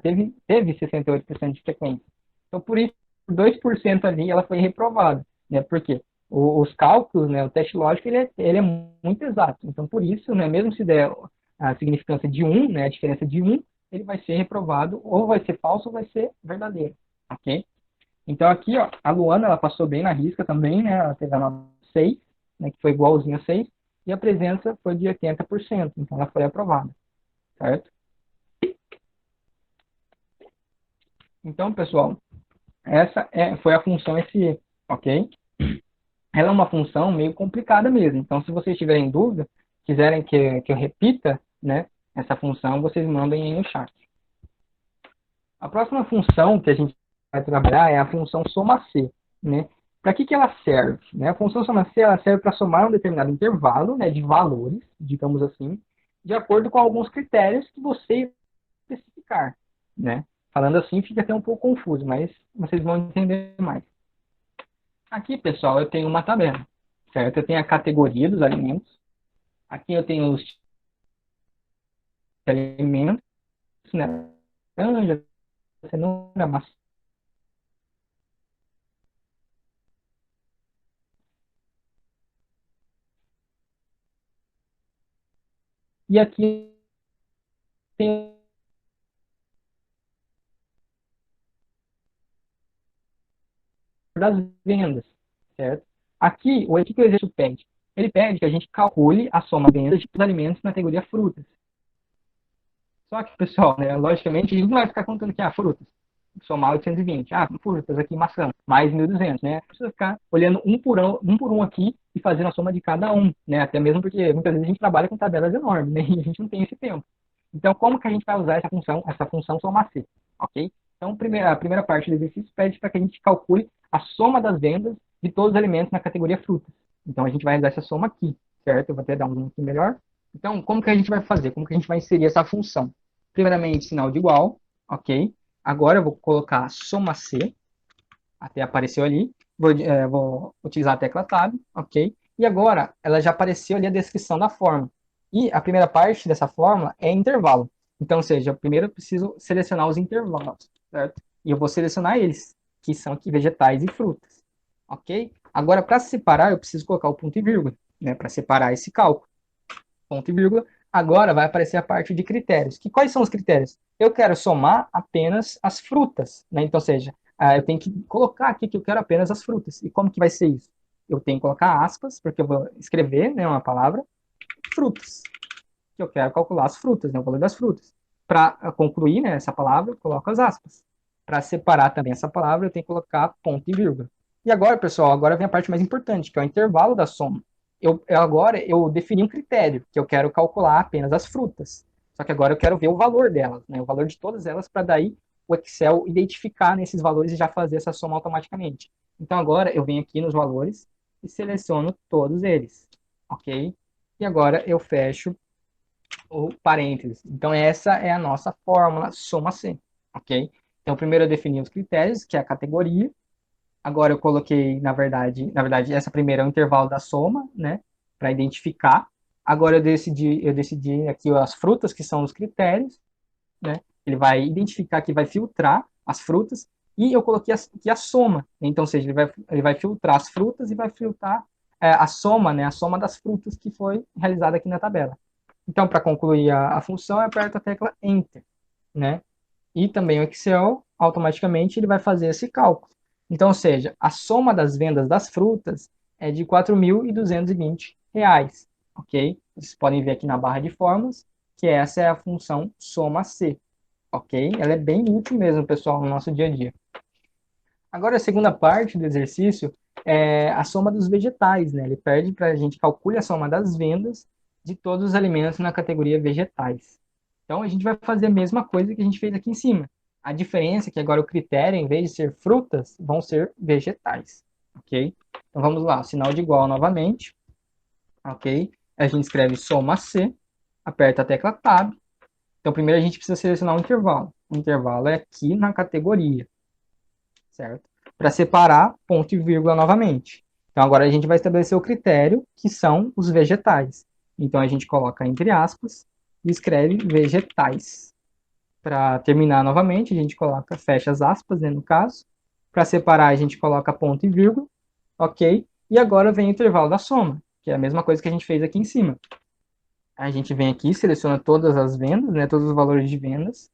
teve 68% de frequência. Então, por isso, por 2% ali, ela foi reprovada, né? Porque os cálculos, né? O teste lógico, ele é muito exato. Então, por isso, né? Mesmo se der a significância de 1, né? A diferença de 1, ele vai ser reprovado, ou vai ser falso, ou vai ser verdadeiro, ok? Então, aqui, ó, a Luana, ela passou bem na risca também, né? Ela teve a nota 6, né? Que foi igualzinho a 6. E a presença foi de 80%, então ela foi aprovada, certo? Então, pessoal, essa foi a função SE, ok? Ela é uma função meio complicada mesmo, então se vocês tiverem dúvida, quiserem que eu repita, né, essa função, vocês mandem aí no chat. A próxima função que a gente vai trabalhar é a função soma-C, né? Para que ela serve? Né? A função soma-C ela serve para somar um determinado intervalo, né, de valores, digamos assim, de acordo com alguns critérios que você especificar. Né? Falando assim fica até um pouco confuso, mas vocês vão entender mais. Aqui, pessoal, eu tenho uma tabela, certo? Eu tenho a categoria dos alimentos. Aqui eu tenho os alimentos, né? Laranja, cenoura, maçã. E aqui tem das vendas, certo? Aqui, o que o exercício pede? Ele pede que a gente calcule a soma de vendas de alimentos na categoria frutas. Só que, pessoal, né, logicamente, a gente não vai ficar contando que, frutas, somar 820. Frutas aqui, maçã, mais 1.200, né? Precisa ficar olhando um por um aqui e fazendo a soma de cada um, né? Até mesmo porque muitas vezes a gente trabalha com tabelas enormes, né? E a gente não tem esse tempo. Então, como que a gente vai usar essa função soma-C, ok? Então, a primeira parte do exercício pede para que a gente calcule a soma das vendas de todos os alimentos na categoria frutas. Então, a gente vai usar essa soma aqui, certo? Eu vou até dar um zoom aqui melhor. Então, como que a gente vai fazer? Como que a gente vai inserir essa função? Primeiramente, sinal de igual, ok? Agora eu vou colocar soma C, até apareceu ali. Vou utilizar a tecla Tab, ok? E agora, ela já apareceu ali a descrição da fórmula. E a primeira parte dessa fórmula é intervalo. Então, ou seja, primeiro eu preciso selecionar os intervalos, certo? E eu vou selecionar eles, que são aqui vegetais e frutas, ok? Agora, para separar, eu preciso colocar o ponto e vírgula, né? Para separar esse cálculo. Ponto e vírgula. Agora vai aparecer a parte de critérios. Quais são os critérios? Eu quero somar apenas as frutas, né? Então, ou seja, eu tenho que colocar aqui que eu quero apenas as frutas. E como que vai ser isso? Eu tenho que colocar aspas, porque eu vou escrever, né, uma palavra, frutas, que eu quero calcular as frutas, né, o valor das frutas. Para concluir, né, essa palavra, eu coloco as aspas. Para separar também essa palavra, eu tenho que colocar ponto e vírgula. E agora, pessoal, agora vem a parte mais importante, que é o intervalo da soma. Agora eu defini um critério, que eu quero calcular apenas as frutas. Só que agora eu quero ver o valor delas, né, o valor de todas elas, para daí o Excel identificar nesses valores e já fazer essa soma automaticamente. Então agora eu venho aqui nos valores e seleciono todos eles, ok? E agora eu fecho o parênteses. Então essa é a nossa fórmula soma C, ok? Então primeiro eu defini os critérios, que é a categoria. Agora eu coloquei, na verdade, essa primeira é o intervalo da soma, né, para identificar. Agora eu decidi aqui as frutas, que são os critérios, né? Ele vai identificar que vai filtrar as frutas, e eu coloquei aqui a soma. Então, ou seja, ele vai filtrar as frutas e vai filtrar a soma, né? A soma das frutas que foi realizada aqui na tabela. Então, para concluir a função, eu aperto a tecla Enter, né? E também o Excel, automaticamente, ele vai fazer esse cálculo. Então, ou seja, a soma das vendas das frutas é de R$ 4.220, ok? Vocês podem ver aqui na barra de fórmulas que essa é a função soma C, ok? Ela é bem útil mesmo, pessoal, no nosso dia a dia. Agora, a segunda parte do exercício é a soma dos vegetais, né? Ele pede para a gente calcule a soma das vendas de todos os alimentos na categoria vegetais. Então, a gente vai fazer a mesma coisa que a gente fez aqui em cima. A diferença é que agora o critério, em vez de ser frutas, vão ser vegetais, ok? Então, vamos lá, sinal de igual novamente, ok? A gente escreve soma C, aperta a tecla Tab. Então, primeiro a gente precisa selecionar um intervalo. O intervalo é aqui na categoria, certo? Para separar ponto e vírgula novamente. Então, agora a gente vai estabelecer o critério, que são os vegetais. Então, a gente coloca entre aspas e escreve vegetais. Para terminar novamente, a gente fecha as aspas, né, no caso. Para separar, a gente coloca ponto e vírgula, ok? E agora vem o intervalo da soma, que é a mesma coisa que a gente fez aqui em cima. A gente vem aqui, seleciona todas as vendas, né, todos os valores de vendas,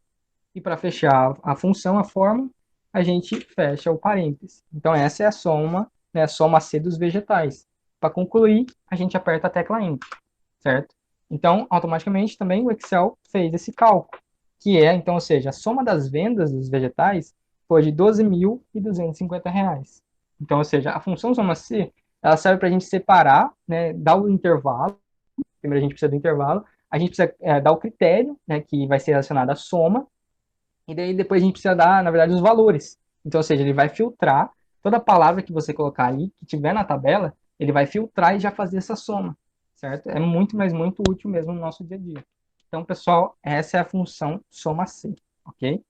e para fechar a função, a forma, a gente fecha o parênteses. Então essa é a soma, né, a soma C dos vegetais. Para concluir, a gente aperta a tecla Enter, certo? Então, automaticamente também o Excel fez esse cálculo, que é, então, ou seja, a soma das vendas dos vegetais foi de R$ 12.250. Então, ou seja, a função soma C, ela serve para a gente separar, né, dar o intervalo. Primeiro a gente precisa do intervalo, a gente precisa dar o critério, né, que vai ser relacionado à soma, e daí depois a gente precisa dar, na verdade, os valores. Então, ou seja, ele vai filtrar toda palavra que você colocar aí, que tiver na tabela, ele vai filtrar e já fazer essa soma, certo? É muito, mas muito útil mesmo no nosso dia a dia. Então, pessoal, essa é a função soma C, ok?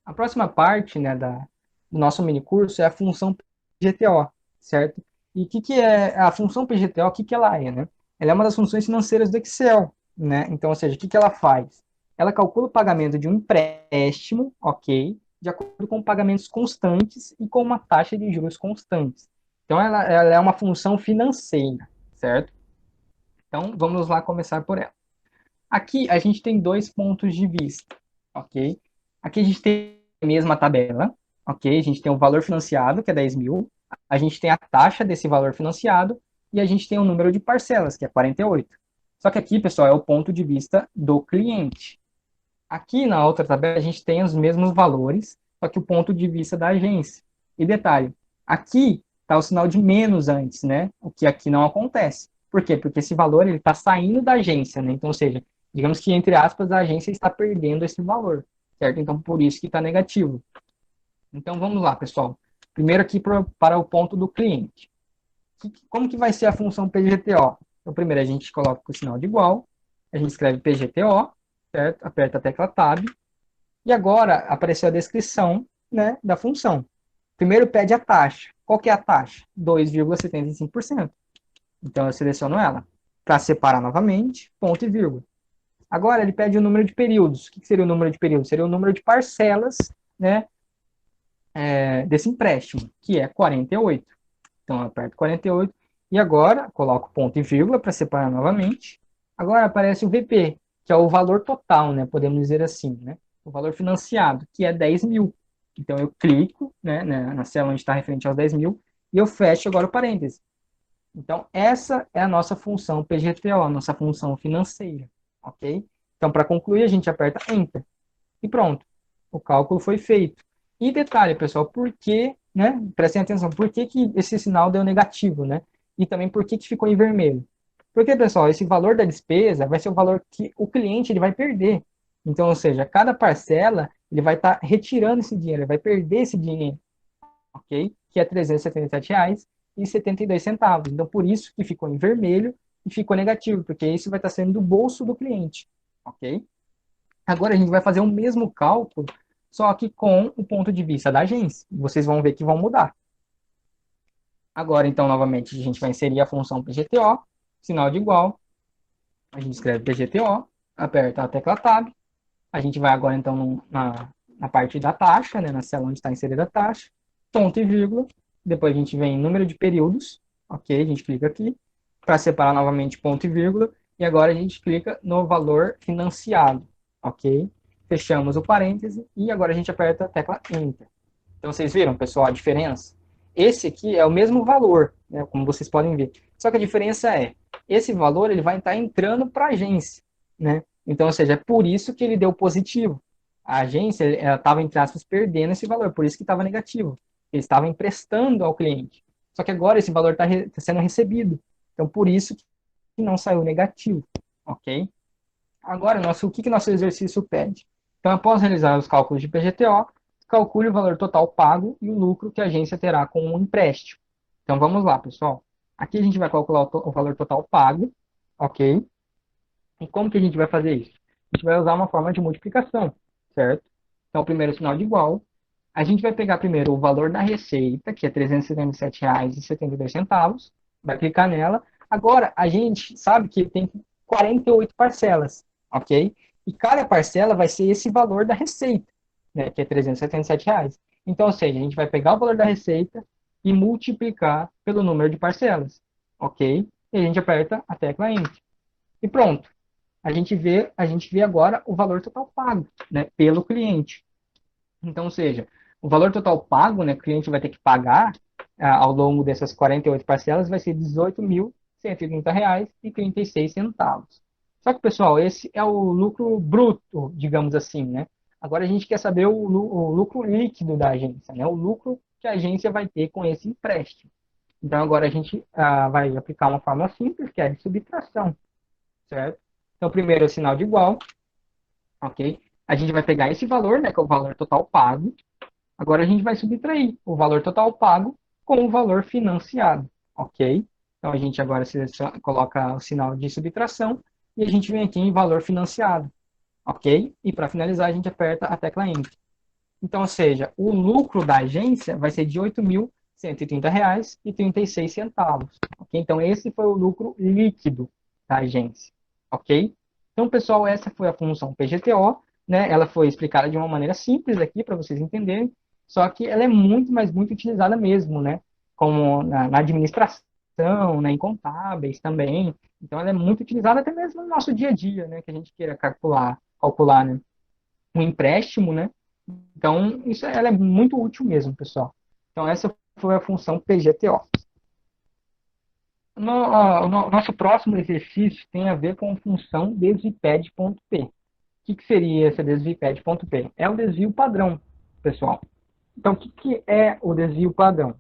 A próxima parte, né, do nosso mini curso é a função PGTO, certo? E o que é a função PGTO? O que ela é, né? Ela é uma das funções financeiras do Excel, né? Então, ou seja, o que ela faz? Ela calcula o pagamento de um empréstimo, ok, de acordo com pagamentos constantes e com uma taxa de juros constantes. Então, ela é uma função financeira, certo? Então, vamos lá começar por ela. Aqui, a gente tem dois pontos de vista, ok? Aqui a gente tem a mesma tabela, ok? A gente tem o valor financiado, que é 10 mil, a gente tem a taxa desse valor financiado e a gente tem o número de parcelas, que é 48. Só que aqui, pessoal, é o ponto de vista do cliente. Aqui na outra tabela a gente tem os mesmos valores, só que o ponto de vista da agência. E detalhe, aqui está o sinal de menos antes, né? O que aqui não acontece. Por quê? Porque esse valor está saindo da agência, né? Então, ou seja, digamos que, entre aspas, a agência está perdendo esse valor, certo? Então, por isso que está negativo. Então, vamos lá, pessoal. Primeiro aqui para o ponto do cliente. Como que vai ser a função PGTO? Então, primeiro a gente coloca o sinal de igual, a gente escreve PGTO, certo? Aperta a tecla Tab, e agora apareceu a descrição, né, da função. Primeiro pede a taxa. Qual que é a taxa? 2,75%. Então eu seleciono ela. Para separar novamente, ponto e vírgula. Agora ele pede o número de períodos. O que seria o número de períodos? Seria o número de parcelas, né, desse empréstimo, que é 48. Então eu aperto 48 e agora coloco ponto e vírgula para separar novamente. Agora aparece o VP, que é o valor total, né, podemos dizer assim, né, o valor financiado, que é 10 mil. Então, eu clico, né, na célula onde está referente aos 10 mil, e eu fecho agora o parêntese. Então, essa é a nossa função PGTO, a nossa função financeira, ok? Então, para concluir, a gente aperta Enter. E pronto, o cálculo foi feito. E detalhe, pessoal, por que, né, prestem atenção, por que que esse sinal deu negativo, né? E também por que que ficou em vermelho. Porque, pessoal, esse valor da despesa vai ser o valor que o cliente ele vai perder. Então, ou seja, cada parcela ele vai estar retirando esse dinheiro, ele vai perder esse dinheiro, ok? Que é R$ 377,72. Então, por isso que ficou em vermelho e ficou negativo, porque isso vai estar sendo do bolso do cliente, ok? Agora a gente vai fazer o mesmo cálculo, só que com o ponto de vista da agência. Vocês vão ver que vão mudar. Agora, então, novamente, a gente vai inserir a função PGTO, sinal de igual. A gente escreve PGTO, aperta a tecla Tab. A gente vai agora, então, na parte da taxa, né, na célula onde está inserida a taxa, ponto e vírgula. Depois a gente vem em número de períodos, ok? A gente clica aqui para separar novamente ponto e vírgula. E agora a gente clica no valor financiado, ok? Fechamos o parêntese e agora a gente aperta a tecla Enter. Então vocês viram, pessoal, a diferença? Esse aqui é o mesmo valor, né, como vocês podem ver. Só que a diferença é, esse valor ele vai estar entrando para a agência, né? Então, ou seja, é por isso que ele deu positivo. A agência estava, entre aspas, perdendo esse valor, por isso que estava negativo. Ele estava emprestando ao cliente. Só que agora esse valor está sendo recebido. Então, por isso que não saiu negativo, ok? Agora, o que nosso exercício pede? Então, após realizar os cálculos de PGTO, calcule o valor total pago e o lucro que a agência terá com o empréstimo. Então, vamos lá, pessoal. Aqui a gente vai calcular o valor total pago, ok? E como que a gente vai fazer isso? A gente vai usar uma forma de multiplicação, certo? Então, primeiro sinal de igual. A gente vai pegar primeiro o valor da receita, que é R$ 377,72. Vai clicar nela. Agora, a gente sabe que tem 48 parcelas, ok? E cada parcela vai ser esse valor da receita, né, que é R$ 377. Então, ou seja, a gente vai pegar o valor da receita e multiplicar pelo número de parcelas, ok? E a gente aperta a tecla Enter. E pronto. A gente vê agora o valor total pago, né, pelo cliente. Então, ou seja, o valor total pago, né, que o cliente vai ter que pagar ao longo dessas 48 parcelas vai ser R$ 18.130,36. Só que, pessoal, esse é o lucro bruto, digamos assim, né? Agora a gente quer saber o lucro líquido da agência, né? O lucro que a agência vai ter com esse empréstimo. Então, agora a gente vai aplicar uma fórmula simples, que é a de subtração, certo? Então, primeiro é o sinal de igual, ok? A gente vai pegar esse valor, né, que é o valor total pago. Agora a gente vai subtrair o valor total pago com o valor financiado, ok? Então, a gente agora coloca o sinal de subtração e a gente vem aqui em valor financiado, ok? E para finalizar, a gente aperta a tecla Enter. Então, ou seja, o lucro da agência vai ser de R$ 8.130,36, ok? Então, esse foi o lucro líquido da agência, ok? Então, pessoal, essa foi a função PGTO, né? Ela foi explicada de uma maneira simples aqui para vocês entenderem, só que ela é muito, mas muito utilizada mesmo, né? Como na administração, né? Em contábeis também. Então, ela é muito utilizada até mesmo no nosso dia a dia, né? Que a gente queira calcular, né? Um empréstimo, né? Então, ela é muito útil mesmo, pessoal. Então, essa foi a função PGTO. O nosso próximo exercício tem a ver com a função desviped.p. O que seria essa desviped.p? É o desvio padrão, pessoal. Então, o que é o desvio padrão?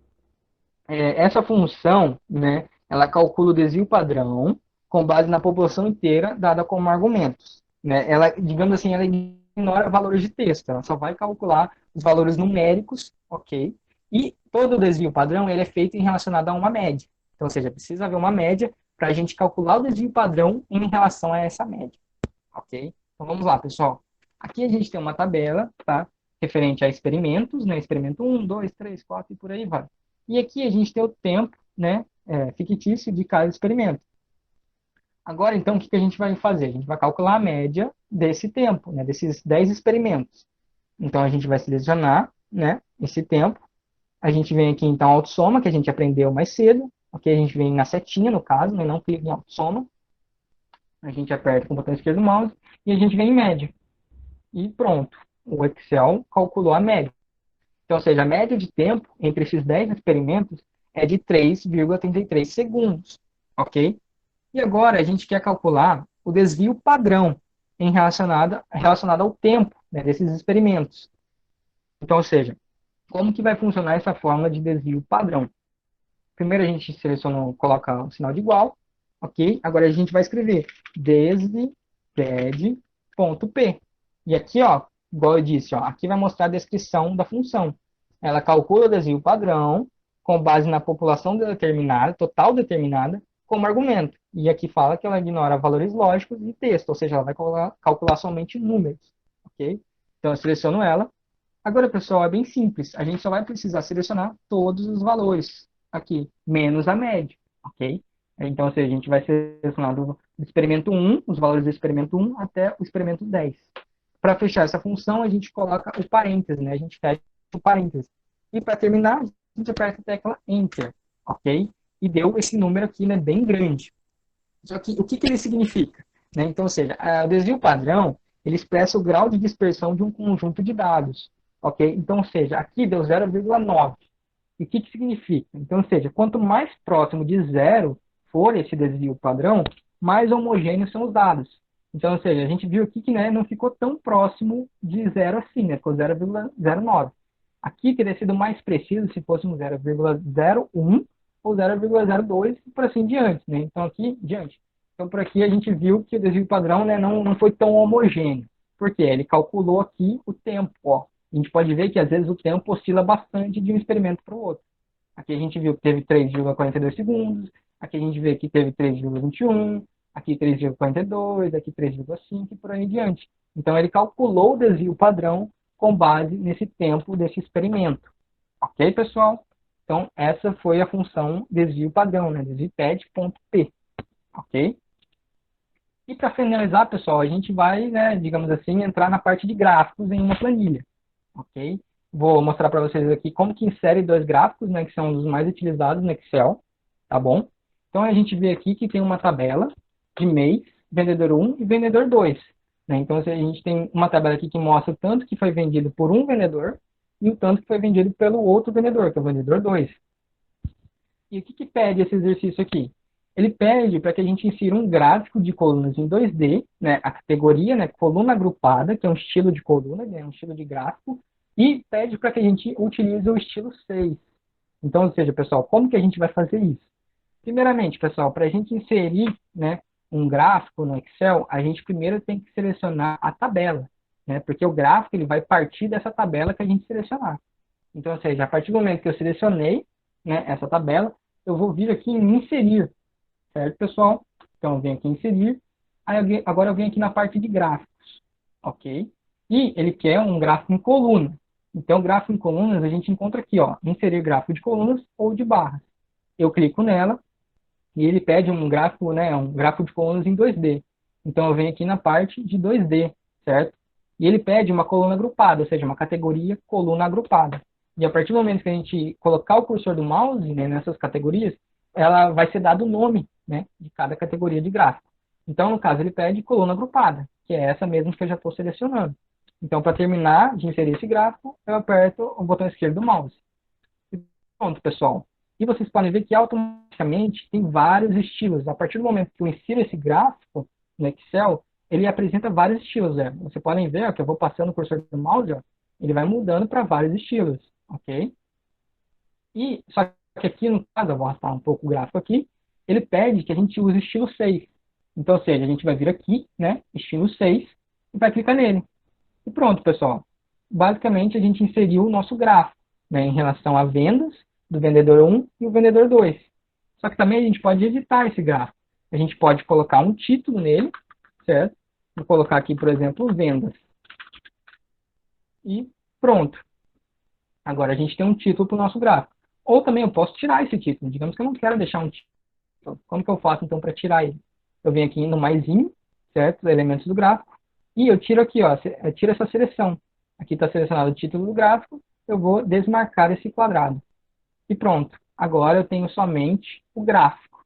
Essa função, né, ela calcula o desvio padrão com base na população inteira dada como argumentos. Né? Ela, digamos assim, ela ignora valores de texto, ela só vai calcular os valores numéricos, ok? E todo o desvio padrão ele é feito em relacionado a uma média. Então, ou seja, precisa haver uma média para a gente calcular o desvio padrão em relação a essa média, ok? Então, vamos lá, pessoal. Aqui a gente tem uma tabela, tá? Referente a experimentos, né? Experimento 1, 2, 3, 4 e por aí vai. E aqui a gente tem o tempo, né? Fictício de cada experimento. Agora, então, o que a gente vai fazer? A gente vai calcular a média desse tempo, né? Desses 10 experimentos. Então, a gente vai selecionar, né? Esse tempo. A gente vem aqui, então, autossoma, que a gente aprendeu mais cedo. Ok? A gente vem na setinha, no caso, né? Não clica em autossoma. A gente aperta com o botão esquerdo do mouse e a gente vem em média. E pronto. O Excel calculou a média. Então, ou seja, a média de tempo entre esses 10 experimentos é de 3,33 segundos, ok? E agora a gente quer calcular o desvio padrão relacionado ao tempo, né, desses experimentos. Então, ou seja, como que vai funcionar essa fórmula de desvio padrão? Primeiro a gente seleciona, coloca o sinal de igual, ok? Agora a gente vai escrever desvped.p. E aqui, ó, igual eu disse, ó, aqui vai mostrar a descrição da função. Ela calcula o desvio padrão com base na população determinada, total determinada, como argumento. E aqui fala que ela ignora valores lógicos e texto, ou seja, ela vai calcular somente números, ok? Então eu seleciono ela. Agora, pessoal, é bem simples. A gente só vai precisar selecionar todos os valores aqui, menos a média, ok? Então, ou seja, a gente vai selecionar do experimento 1, os valores do experimento 1 até o experimento 10. Para fechar essa função, a gente coloca o parênteses, né? A gente fecha o parênteses. E para terminar, a gente aperta a tecla Enter, ok? E deu esse número aqui, né, bem grande. Só que o que ele significa? Né? Então, ou seja, o desvio padrão, ele expressa o grau de dispersão de um conjunto de dados, ok? Então, ou seja, aqui deu 0,9. E o que significa? Então, ou seja, quanto mais próximo de zero for esse desvio padrão, mais homogêneos são os dados. Então, ou seja, a gente viu aqui que, né, não ficou tão próximo de zero assim, né? Ficou 0,09. Aqui teria sido mais preciso se fosse um 0,01 ou 0,02 e por assim diante, né? Então, aqui, diante. Então, por aqui a gente viu que o desvio padrão, né, não foi tão homogêneo. Por quê? Ele calculou aqui o tempo, ó. A gente pode ver que às vezes o tempo oscila bastante de um experimento para o outro. Aqui a gente viu que teve 3,42 segundos, aqui a gente vê que teve 3,21, aqui 3,42, aqui 3,5 e por aí diante. Então ele calculou o desvio padrão com base nesse tempo desse experimento. Ok, pessoal? Então essa foi a função desvio padrão, né? Desvioped.p. Ok? E para finalizar, pessoal, a gente vai, né, digamos assim, entrar na parte de gráficos em uma planilha. Ok? Vou mostrar para vocês aqui como que insere dois gráficos, né, que são os mais utilizados no Excel, tá bom? Então a gente vê aqui que tem uma tabela de mês, vendedor 1 e vendedor 2. Né? Então a gente tem uma tabela aqui que mostra o tanto que foi vendido por um vendedor e o tanto que foi vendido pelo outro vendedor, que é o vendedor 2. E o que pede esse exercício aqui? Ele pede para que a gente insira um gráfico de colunas em 2D, né, a categoria, né, coluna agrupada, que é um estilo de coluna, né, um estilo de gráfico, e pede para que a gente utilize o estilo 6. Então, ou seja, pessoal, como que a gente vai fazer isso? Primeiramente, pessoal, para a gente inserir, né, um gráfico no Excel, a gente primeiro tem que selecionar a tabela, né, porque o gráfico ele vai partir dessa tabela que a gente selecionar. Então, ou seja, a partir do momento que eu selecionei, né, essa tabela, eu vou vir aqui em inserir. Certo, pessoal? Então, eu venho aqui em inserir. Aí, agora eu venho aqui na parte de gráficos. Ok? E ele quer um gráfico em coluna. Então, gráfico em colunas a gente encontra aqui, ó, inserir gráfico de colunas ou de barras. Eu clico nela e ele pede um gráfico, né, um gráfico de colunas em 2D. Então, eu venho aqui na parte de 2D, certo? E ele pede uma coluna agrupada, ou seja, uma categoria coluna agrupada. E a partir do momento que a gente colocar o cursor do mouse, né, nessas categorias, ela vai ser dado o nome, né, de cada categoria de gráfico. Então, no caso, ele pede coluna agrupada, que é essa mesmo que eu já estou selecionando. Então, para terminar de inserir esse gráfico, eu aperto o botão esquerdo do mouse. E pronto, pessoal. E vocês podem ver que automaticamente tem vários estilos. A partir do momento que eu insiro esse gráfico no Excel, ele apresenta vários estilos. Né? Vocês podem ver ó, que eu vou passando o cursor do mouse, ó, ele vai mudando para vários estilos. Ok? E só que aqui, no caso, eu vou arrastar um pouco o gráfico aqui, ele pede que a gente use o estilo 6. Então, ou seja, a gente vai vir aqui, né, estilo 6, e vai clicar nele. E pronto, pessoal. Basicamente, a gente inseriu o nosso gráfico, né, em relação a vendas do vendedor 1 e o vendedor 2. Só que também a gente pode editar esse gráfico. A gente pode colocar um título nele, certo? Vou colocar aqui, por exemplo, vendas. E pronto. Agora a gente tem um título para o nosso gráfico. Ou também eu posso tirar esse título. Digamos que eu não quero deixar um título. Como que eu faço, então, para tirar ele? Eu venho aqui no maisinho, certo? Os elementos do gráfico. E eu tiro aqui, ó. Eu tiro essa seleção. Aqui está selecionado o título do gráfico. Eu vou desmarcar esse quadrado. E pronto. Agora eu tenho somente o gráfico.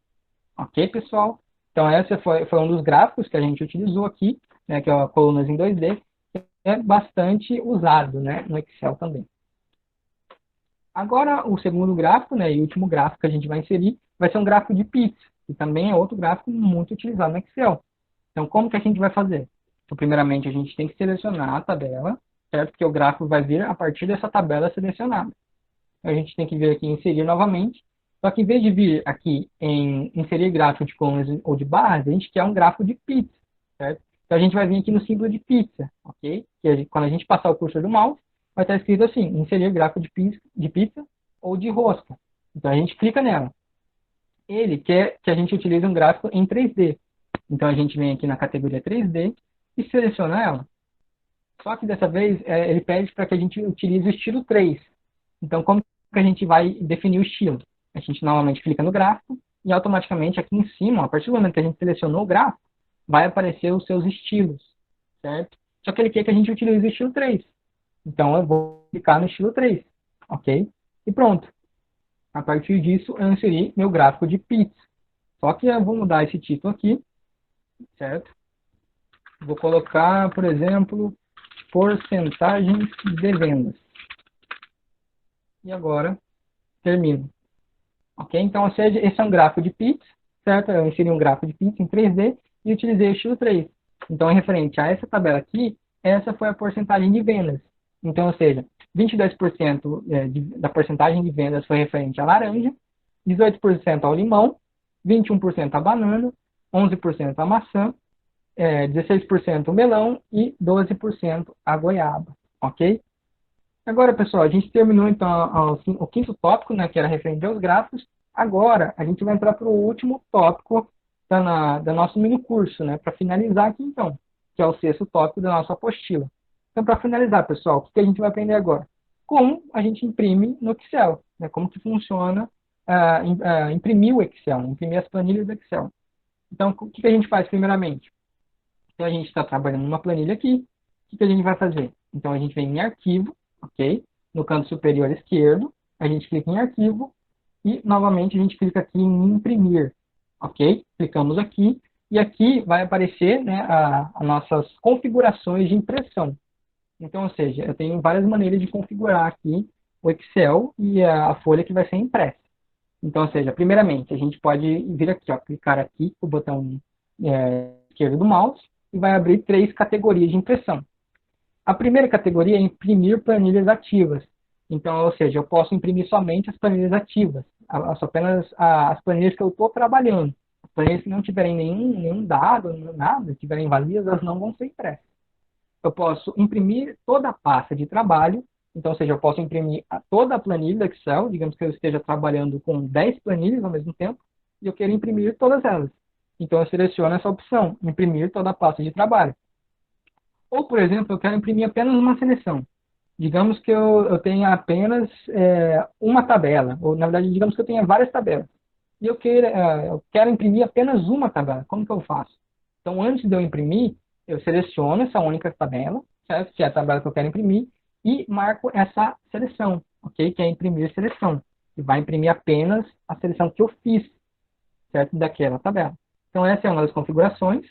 Ok, pessoal? Então, esse foi um dos gráficos que a gente utilizou aqui, né? Que é a colunas em 2D. Que é bastante usado, né? No Excel também. Agora, o segundo gráfico, né, e último gráfico que a gente vai inserir, vai ser um gráfico de pizza, que também é outro gráfico muito utilizado no Excel. Então, como que a gente vai fazer? Então, primeiramente, a gente tem que selecionar a tabela, certo? Porque o gráfico vai vir a partir dessa tabela selecionada. A gente tem que vir aqui em inserir novamente. Só que em vez de vir aqui em inserir gráfico de colunas ou de barras, a gente quer um gráfico de pizza, certo? Então, a gente vai vir aqui no símbolo de pizza, ok? Quando a gente passar o cursor do mouse, vai estar escrito assim, inserir gráfico de pizza ou de rosca. Então, a gente clica nela. Ele quer que a gente utilize um gráfico em 3D. Então, a gente vem aqui na categoria 3D e seleciona ela. Só que dessa vez, ele pede para que a gente utilize o estilo 3. Então, como que a gente vai definir o estilo? A gente novamente clica no gráfico e automaticamente aqui em cima, a partir do momento que a gente selecionou o gráfico, vai aparecer os seus estilos, certo? Só que ele quer que a gente utilize o estilo 3. Então, eu vou clicar no estilo 3, ok? E pronto. A partir disso, eu inseri meu gráfico de pizza. Só que eu vou mudar esse título aqui, certo? Vou colocar, por exemplo, porcentagens de vendas. E agora, termino. Ok? Então, ou seja, esse é um gráfico de pizza, certo? Eu inseri um gráfico de pizza em 3D e utilizei o estilo 3. Então, referente a essa tabela aqui, essa foi a porcentagem de vendas. Então, ou seja, 22% da porcentagem de vendas foi referente à laranja, 18% ao limão, 21% à banana, 11% à maçã, 16% ao melão e 12% à goiaba, ok? Agora, pessoal, a gente terminou, então, o quinto tópico, né, que era referente aos gráficos. Agora, a gente vai entrar para o último tópico da nosso mini curso, né, para finalizar aqui, então, que é o sexto tópico da nossa apostila. Então, para finalizar, pessoal, o que a gente vai aprender agora? Como a gente imprime no Excel, né, como que funciona imprimir o Excel, imprimir as planilhas do Excel. Então, o que a gente faz primeiramente? Então, a gente está trabalhando numa planilha aqui. O que a gente vai fazer? Então, a gente vem em arquivo, ok? No canto superior esquerdo, a gente clica em arquivo e, novamente, a gente clica aqui em imprimir, ok? Clicamos aqui e aqui vai aparecer, né, as nossas configurações de impressão. Então, ou seja, eu tenho várias maneiras de configurar aqui o Excel e a folha que vai ser impressa. Então, ou seja, primeiramente, a gente pode vir aqui, ó, clicar aqui, o botão esquerdo do mouse, e vai abrir 3 categorias de impressão. A primeira categoria é imprimir planilhas ativas. Então, ou seja, eu posso imprimir somente as planilhas ativas, apenas as planilhas que eu estou trabalhando. As planilhas que não tiverem nenhum dado, nada, tiverem vazias, elas não vão ser impressas. Eu posso imprimir toda a pasta de trabalho, então, ou seja, eu posso imprimir toda a planilha do Excel, digamos que eu esteja trabalhando com 10 planilhas ao mesmo tempo, e eu quero imprimir todas elas. Então, eu seleciono essa opção, imprimir toda a pasta de trabalho. Ou, por exemplo, eu quero imprimir apenas uma seleção. Digamos que eu tenha apenas uma tabela, ou, na verdade, digamos que eu tenha várias tabelas. E eu quero imprimir apenas uma tabela. Como que eu faço? Então, antes de eu imprimir, eu seleciono essa única tabela, certo? Que é a tabela que eu quero imprimir, e marco essa seleção, ok? Que é imprimir seleção. E vai imprimir apenas a seleção que eu fiz, certo? Daquela tabela. Então, essa é uma das configurações,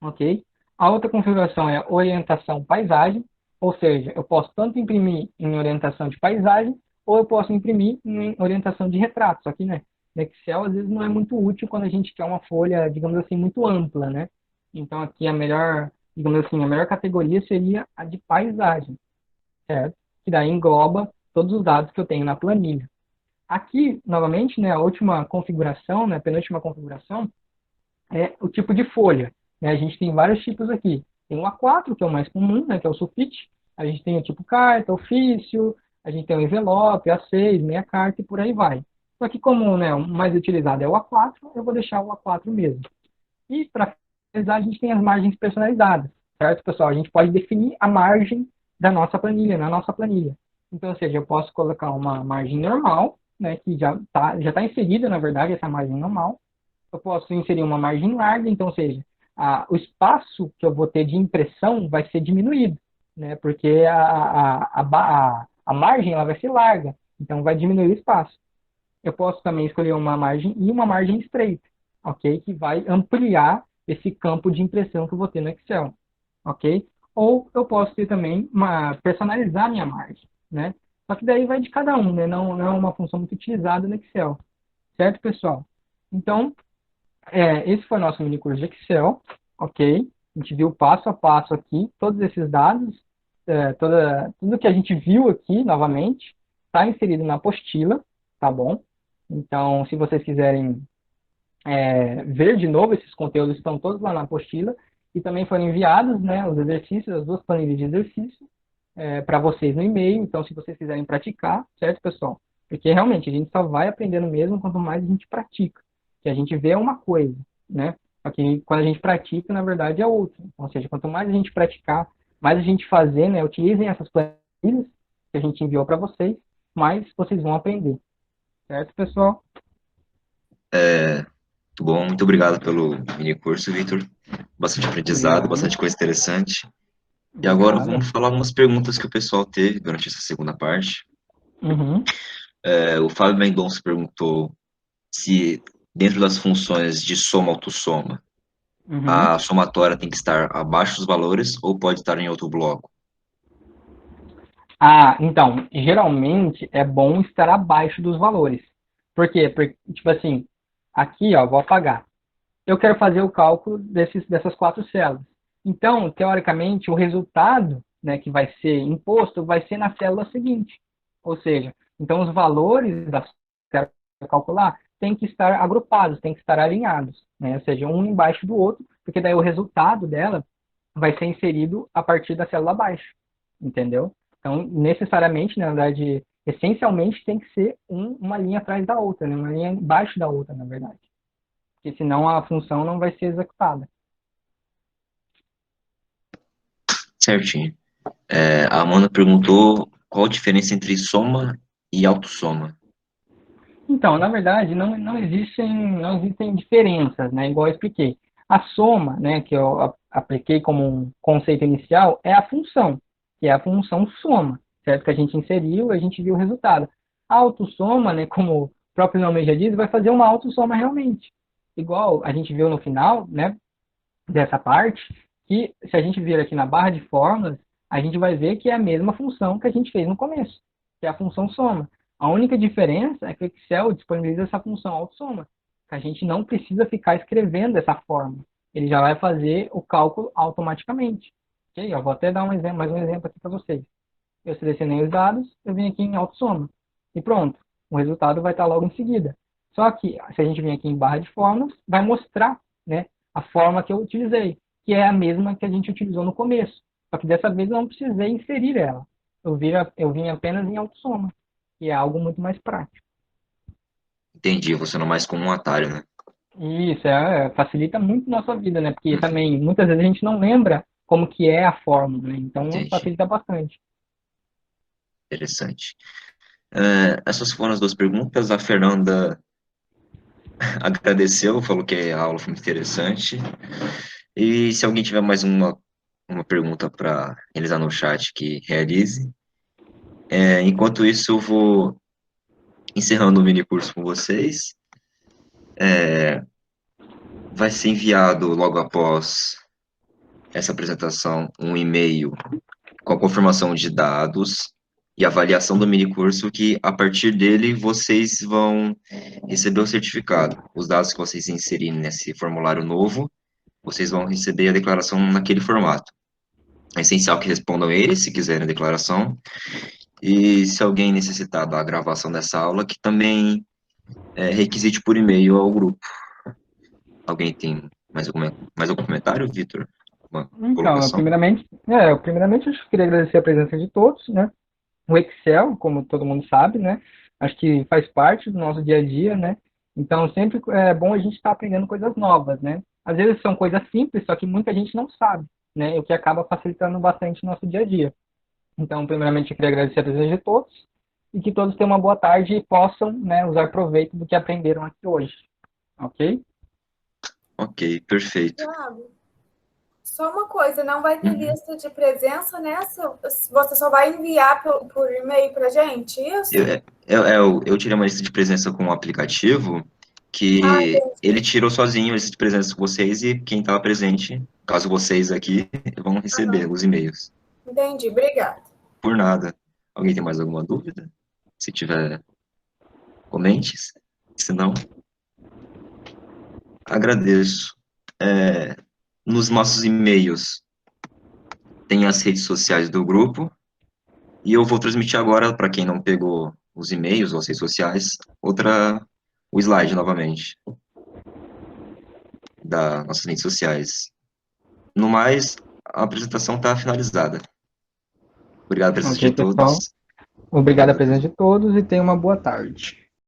ok? A outra configuração é orientação paisagem, ou seja, eu posso tanto imprimir em orientação de paisagem, ou eu posso imprimir em orientação de retrato. Só que, né, no Excel, às vezes, não é muito útil quando a gente quer uma folha, digamos assim, muito ampla, né? Então, aqui a melhor, digamos assim, a melhor categoria seria a de paisagem, certo? Que daí engloba todos os dados que eu tenho na planilha. Aqui, novamente, né, a última configuração, né, a penúltima configuração, é o tipo de folha. Né? A gente tem vários tipos aqui. Tem o A4, que é o mais comum, né, que é o sulfite. A gente tem o tipo carta, ofício, a gente tem o envelope, A6, meia carta e por aí vai. Só que como, né, o mais utilizado é o A4, eu vou deixar o A4 mesmo. E para finalizar, a gente tem as margens personalizadas, certo, pessoal? A gente pode definir a margem da nossa planilha, na nossa planilha. Então, ou seja, eu posso colocar uma margem normal, né, que já tá inserida, na verdade, essa margem normal. Eu posso inserir uma margem larga, então, ou seja, o espaço que eu vou ter de impressão vai ser diminuído, né, porque a margem ela vai ser larga, então vai diminuir o espaço. Eu posso também escolher uma margem e uma margem estreita, ok? Que vai ampliar esse campo de impressão que eu vou ter no Excel, ok? Ou eu posso ter também personalizar minha margem, né? Só que daí vai de cada um, né? Não é uma função muito utilizada no Excel. Certo, pessoal? Então, esse foi o nosso mini curso de Excel, ok? A gente viu passo a passo aqui, todos esses dados, tudo que a gente viu aqui, novamente, está inserido na apostila, tá bom? Então, se vocês quiserem ver de novo, esses conteúdos estão todos lá na apostila, e também foram enviados, né, os exercícios, as 2 planilhas de exercício, para vocês no e-mail. Então, se vocês quiserem praticar, certo, pessoal? Porque realmente a gente só vai aprendendo mesmo quanto mais a gente pratica. Que a gente vê é uma coisa, né? Só que quando a gente pratica, na verdade, é outra. Ou seja, quanto mais a gente praticar, mais a gente fazer, né? Utilizem essas planilhas que a gente enviou para vocês, mais vocês vão aprender. Certo, pessoal? Muito bom, muito obrigado pelo mini curso, Vitor. Bastante aprendizado, bastante coisa interessante. E agora Obrigado. vamos falar algumas perguntas que o pessoal teve durante essa segunda parte. Uhum. O Fábio Mendonça perguntou se dentro das funções de soma autossoma, Uhum. a somatória tem que estar abaixo dos valores ou pode estar em outro bloco? Então, geralmente é bom estar abaixo dos valores. Por quê? Porque, tipo assim, aqui, ó, vou apagar. Eu quero fazer o cálculo dessas 4 células. Então, teoricamente, o resultado, né, que vai ser imposto vai ser na célula seguinte. Ou seja, então os valores da que eu quero calcular têm que estar agrupados, têm que estar alinhados, né? Ou seja, um embaixo do outro, porque daí o resultado dela vai ser inserido a partir da célula abaixo, entendeu? Então, necessariamente, na verdade, essencialmente tem que ser uma linha atrás da outra, né? Uma linha embaixo da outra, na verdade. Porque senão a função não vai ser executada. Certinho. A Amanda perguntou qual a diferença entre soma e autossoma. Então, na verdade, não existem diferenças, né? Igual eu expliquei. A soma, né, que eu apliquei como um conceito inicial, é a função, que é a função soma, certo? Que a gente inseriu, a gente viu o resultado. A autossoma, né, como o próprio nome já diz, vai fazer uma autossoma realmente. Igual a gente viu no final, né, dessa parte, que se a gente vir aqui na barra de fórmulas, a gente vai ver que é a mesma função que a gente fez no começo, que é a função soma. A única diferença é que o Excel disponibiliza essa função autossoma, que a gente não precisa ficar escrevendo essa fórmula. Ele já vai fazer o cálculo automaticamente. Ok? Eu vou até dar mais um exemplo aqui para vocês. Eu selecionei os dados, eu vim aqui em autossoma. E pronto, o resultado vai estar logo em seguida. Só que, se a gente vir aqui em barra de fórmulas, vai mostrar, né, a forma que eu utilizei, que é a mesma que a gente utilizou no começo. Só que dessa vez eu não precisei inserir ela. Eu vim apenas em autossoma, que é algo muito mais prático. Entendi, funciona mais como um atalho, né? E isso facilita muito nossa vida, né? Porque também, muitas vezes a gente não lembra como que é a fórmula, né? Então, Entendi. facilita bastante. Interessante. Essas foram as 2 perguntas. A Fernanda agradeceu, falou que a aula foi muito interessante. E se alguém tiver mais uma pergunta para realizar no chat, que realize. Enquanto isso, eu vou encerrando o mini curso com vocês. Vai ser enviado logo após essa apresentação um e-mail com a confirmação de dados e avaliação do mini curso, que a partir dele vocês vão receber o certificado. Os dados que vocês inserirem nesse formulário novo, vocês vão receber a declaração naquele formato. É essencial que respondam eles, se quiserem a declaração, e se alguém necessitar da gravação dessa aula, que também requisite por e-mail ao grupo. Alguém tem mais algum comentário, Vitor? Então, primeiramente, eu queria agradecer a presença de todos, né? O Excel, como todo mundo sabe, né? Acho que faz parte do nosso dia a dia, né? Então, sempre é bom a gente estar aprendendo coisas novas, né? Às vezes são coisas simples, só que muita gente não sabe, né? O que acaba facilitando bastante o nosso dia a dia. Então, primeiramente, eu queria agradecer a presença de todos e que todos tenham uma boa tarde e possam, né, usar proveito do que aprenderam aqui hoje. Ok? Ok, perfeito. Thiago, só uma coisa, não vai ter lista de presença nessa? Você só vai enviar por e-mail para gente, isso? Eu tirei uma lista de presença com um aplicativo que ele tirou sozinho a lista de presença com vocês e quem estava presente, caso vocês aqui, vão receber os e-mails. Entendi, obrigada. Por nada. Alguém tem mais alguma dúvida? Se tiver, comente. Se não, agradeço. Nos nossos e-mails tem as redes sociais do grupo, e eu vou transmitir agora, para quem não pegou os e-mails ou as redes sociais, o slide novamente, das nossas redes sociais. No mais, a apresentação está finalizada. Obrigado pela presença Ok, de pessoal. todos. Obrigado a presença de todos e tenham uma boa tarde.